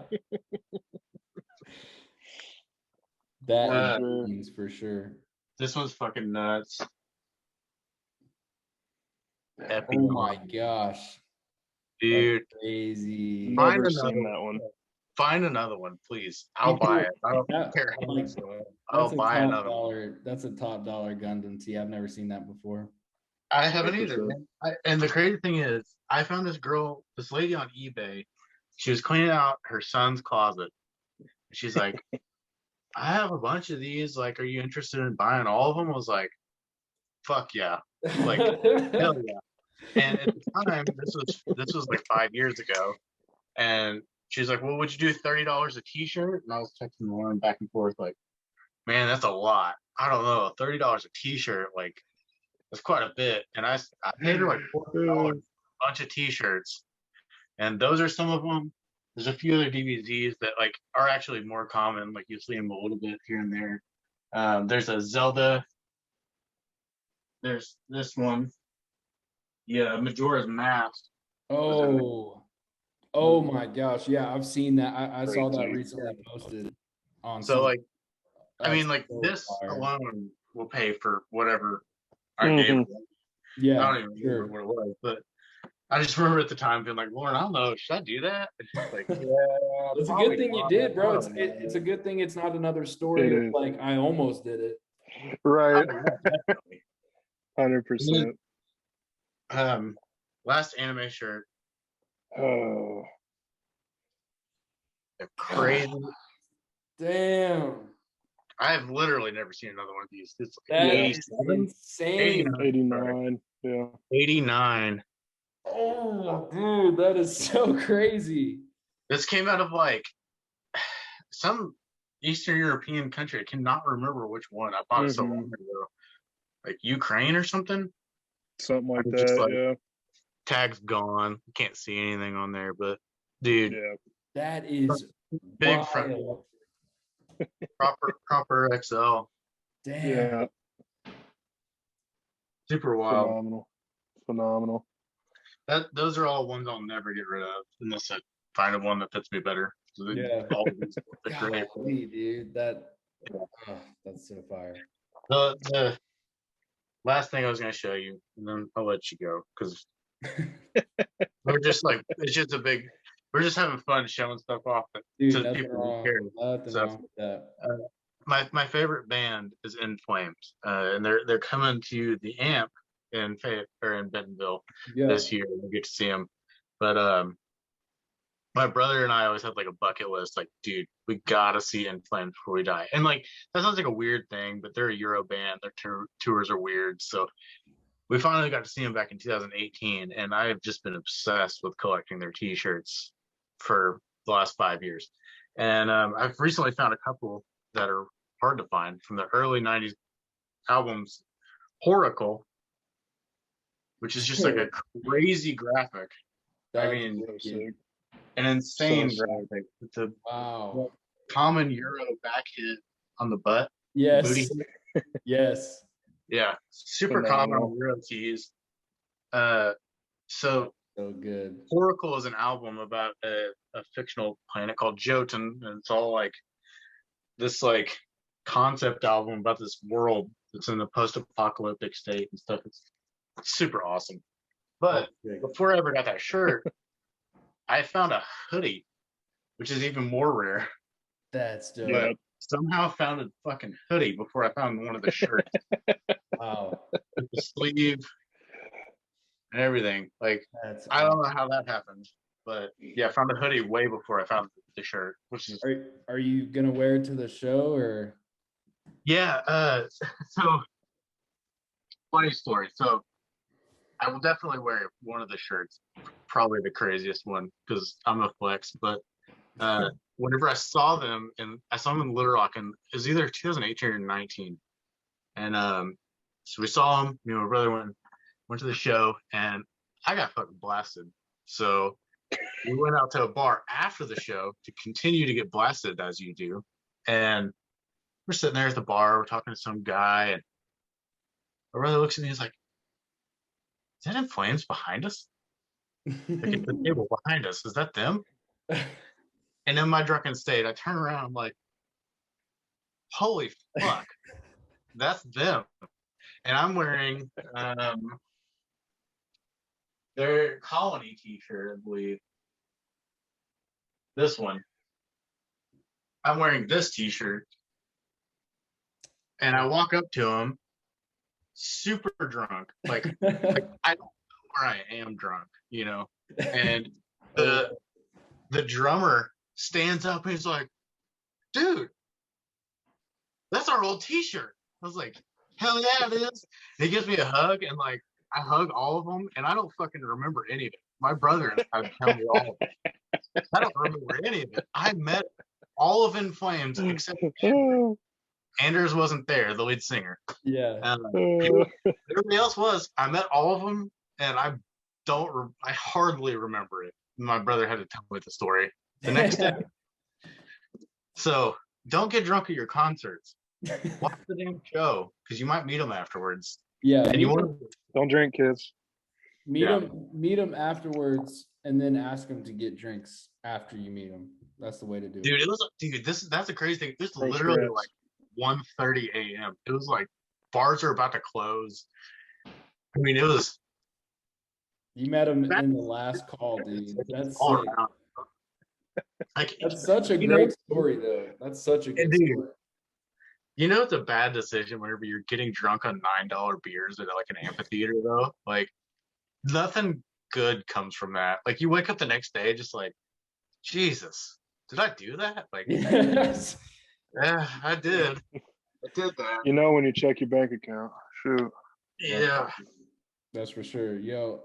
That is for sure. This one's fucking nuts. Oh my gosh. Dude. That's crazy. Never seen that one. Find another one, please. I'll buy it. I don't care how much. I'll buy another one. That's a top dollar Gundam tee. I've never seen that before. I haven't either. And the crazy thing is, I found this lady on eBay. She was cleaning out her son's closet. She's like, I have a bunch of these. Like, are you interested in buying all of them? I was like, fuck yeah. Like, hell yeah. And at the time, this was like 5 years ago. And she's like, well, would you do $30 a t-shirt? And I was texting Lauren back and forth like, man, that's a lot. I don't know. $30 a t-shirt, like, that's quite a bit. And I paid her like $400 for a bunch of t-shirts. And those are some of them. There's a few other DVDs that like are actually more common. Like you see them a little bit here and there. There's a Zelda. There's this one. Yeah, Majora's Mask. Oh my gosh. Yeah, I've seen that. I saw that recently posted on so like I mean like so this fire. alone we'll pay for whatever I gave Mhm. them. I Yeah, don't even sure. remember what it was, but I just remember at the time being like, Lauren, I don't know, should I do that? And she's like, yeah, It's a probably good thing you not. did, bro. I It's don't it's a know. good thing it's not another It story of is. like I almost did it. Right. Oh, yeah, definitely. 100%. Last anime shirt, Oh. a crazy. Damn. I have literally never seen another one of these. It's like That Yeah. is 87, insane. 89. Yeah. 89. Oh, dude, that is so crazy. This came out of like some Eastern European country. I cannot remember which one. I bought it so long ago. Like Ukraine or something. Something like I'm just that. like, Yeah. tag's gone. Can't see anything on there, but dude, Yeah. That is big front, wild. proper XL, Damn. Yeah. super wild. Phenomenal. Phenomenal. Those are all ones I'll never get rid of unless I find a one that fits me better. So Yeah. all of these fit great. Golly, dude, that's so fire. The last thing I was gonna show you, and then I'll let you go because we're just like it's just a big. We're just having fun showing stuff off Dude, to the nothing people who wrong. care. Nothing So wrong with that. my favorite band is In Flames, and they're coming to the Amp in Fayette or in Bentonville Yeah. this year. We'll get to see them, but my brother and I always had like a bucket list, like, dude, we gotta see In Flames before we die. And like that sounds like a weird thing, but they're a Euro band. Their tours are weird, so we finally got to see them back in 2018, and I have just been obsessed with collecting their T-shirts for the last 5 years. And I've recently found a couple that are hard to find from the early '90s albums. Horacle, which is just like a crazy graphic. I That's mean, So wicked. sick. an insane So sick. graphic. It's a Wow. common Euro back hit on the butt. Yes. Booty. Yes. Yeah, super common Phenomenal. on Euro tees. So So good. Oracle is an album about a fictional planet called Jotun, and it's all like this like concept album about this world that's in a post-apocalyptic state and stuff. It's super awesome. But before I ever got that shirt, I found a hoodie, which is even more rare. That's dope. Yeah. But somehow found a fucking hoodie before I found one of the shirts. Wow. With the sleeve and everything. Like That's I don't know how that happened, but yeah, I found a hoodie way before I found the shirt, which is Are you gonna wear it to the show or yeah. So funny story. So I will definitely wear one of the shirts, probably the craziest one because I'm a flex. But whenever I saw them, and I saw them in Little Rock, and it was either 2018 or 19, and so we saw them. My brother went to the show, and I got fucking blasted. So we went out to a bar after the show to continue to get blasted as you do. And we're sitting there at the bar, we're talking to some guy, and my brother looks at me and he's like, is that In Flames behind us? Like at the table behind us, is that them? And in my drunken state, I turn around, I'm like, holy fuck, that's them. And I'm wearing their Colony t-shirt, I believe. This one. I'm wearing this t-shirt. And I walk up to him, super drunk. Like I don't know where I am drunk, And the drummer stands up and he's like, dude, that's our old t-shirt. I was like, hell yeah, it is. And he gives me a hug, and like I hug all of them, and I don't fucking remember any of it. My brother has told me all of it. I don't remember any of it. I met all of In Flames except Anders wasn't there, the lead singer. Yeah. Everybody else was. I met all of them, and I hardly remember it. My brother had to tell me the story the next day. So don't get drunk at your concerts. Watch the damn show because you might meet them afterwards. Yeah. And you want Don't drink, kids. meet them afterwards and then ask them to get drinks after you meet them. That's the way to do it. dude, that's a crazy thing. It was First literally reps. like 1:30 a.m. It was like bars are about to close. I mean, it was You met him in the last call, dude. That's all sick. around. Like, That's such a you know, great story, though. That's such a good dude, story. you know, it's a bad decision whenever you're getting drunk on $9 beers at like an amphitheater, though. Like, nothing good comes from that. Like, you wake up the next day just like, Jesus, did I do that? Like, Yes. yeah, I did. I did that. You know when you check your bank account. Shoot. Yeah. That's for sure. Yo,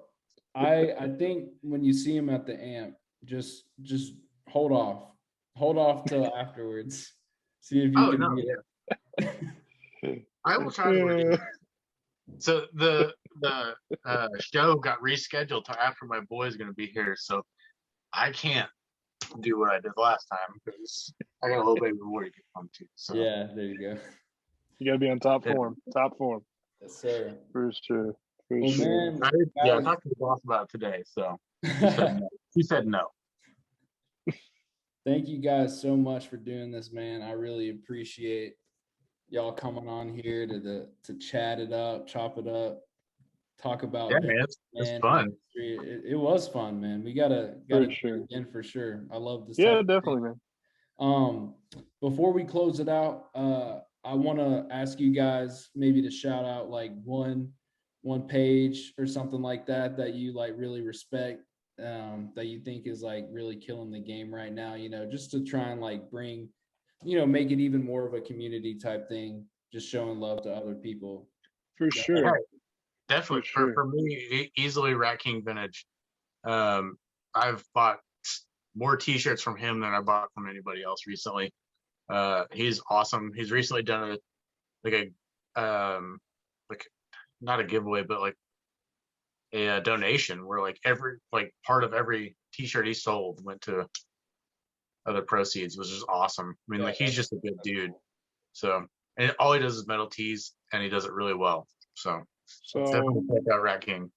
I think when you see him at the amp, just hold off. Hold off till afterwards. See if you Oh can no, get I will try to redeem it. So the show got rescheduled to after my boy's gonna be here, so I can't do what I did last time because I got a little baby boy to get home to. So Yeah, there you go. You gotta be on top Yeah. form. Top form. Yes, sir. For sure. For Well, sure. man, I guys, talked to the boss about it today, so he said no. He said no. thank you guys so much for doing this, man. I really appreciate y'all coming on here to chat it up, chop it up, talk about Yeah, it, man, it's man. fun. It was fun, man. We gotta For do sure. it again for sure. I love this. Yeah, type of definitely, thing. man. Before we close it out, I want to ask you guys maybe to shout out like one page or something like that you like really respect, that you think is like really killing the game right now, you know, just to try and like bring, you know, make it even more of a community type thing, just showing love to other people. For Yeah. sure. Yeah, definitely. For sure. For me, easily Rat King Vintage. I've bought more T-shirts from him than I bought from anybody else recently. He's awesome. He's recently done like not a giveaway, but like a donation where like every like part of every T-shirt he sold went to other proceeds, which is awesome. I mean, Yeah, like he's just a good that's dude. cool. So, and all he does is metal tees, and he does it really well. So, So definitely check out Rat King.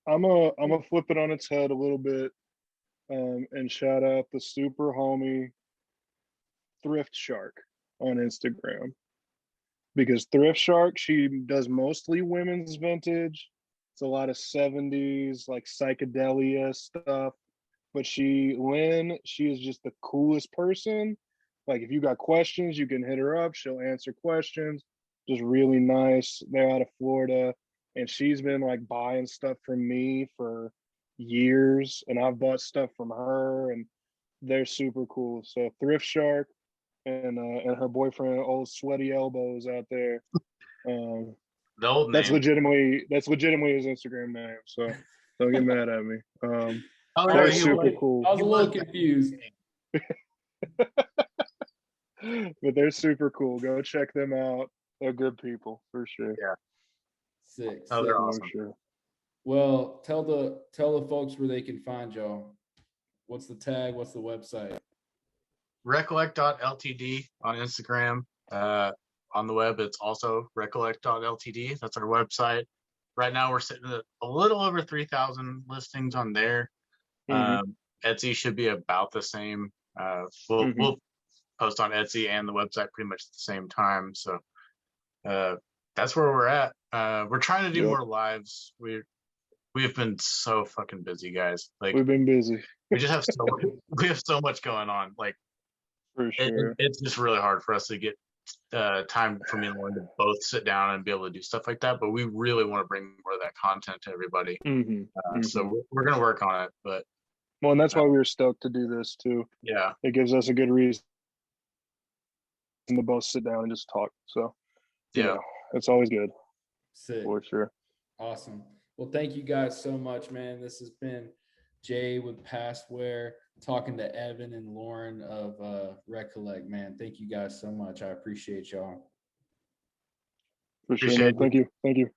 I'm a flip it on its head a little bit, and shout out the super homie Thrift Shark on Instagram. Because Thrift Shark, she does mostly women's vintage. It's a lot of 70s, like psychedelia stuff. But Lynn, she is just the coolest person. Like, if you got questions, you can hit her up. She'll answer questions. Just really nice. They're out of Florida. And she's been like buying stuff from me for years. And I've bought stuff from her. And they're super cool. So Thrift Shark and her boyfriend, old sweaty elbows out there. The old That's name. legitimately his Instagram name. So don't get mad at me. Oh, they're no, super cool. I was a little confused. But they're super cool. Go check them out. They're good people for sure. Yeah. Sick. Oh, they're sick. awesome. For sure. Well, tell the folks where they can find y'all. What's the tag? What's the website? Recollect.ltd on Instagram. On the web, it's also recollect.ltd. That's our website. Right now, we're sitting at a little over 3,000 listings on there. Etsy should be about the same. We'll post on Etsy and the website pretty much at the same time. So that's where we're at. We're trying to do more lives. We've been so fucking busy, guys. Like, we've been busy. we just have so much going on. Like, For sure. it's just really hard for us to get time for me and Lauren to both sit down and be able to do stuff like that. But we really want to bring more of that content to everybody. So we're gonna work on it. But well, and that's why we were stoked to do this too. Yeah, it gives us a good reason to both sit down and just talk. So yeah, it's always good. Sick. For sure. Awesome. Well, thank you guys so much, man. This has been Jay with Pastware talking to Evan and Lauren of Recollect, man. Thank you guys so much. I appreciate y'all. For sure, Appreciate man. Thank you.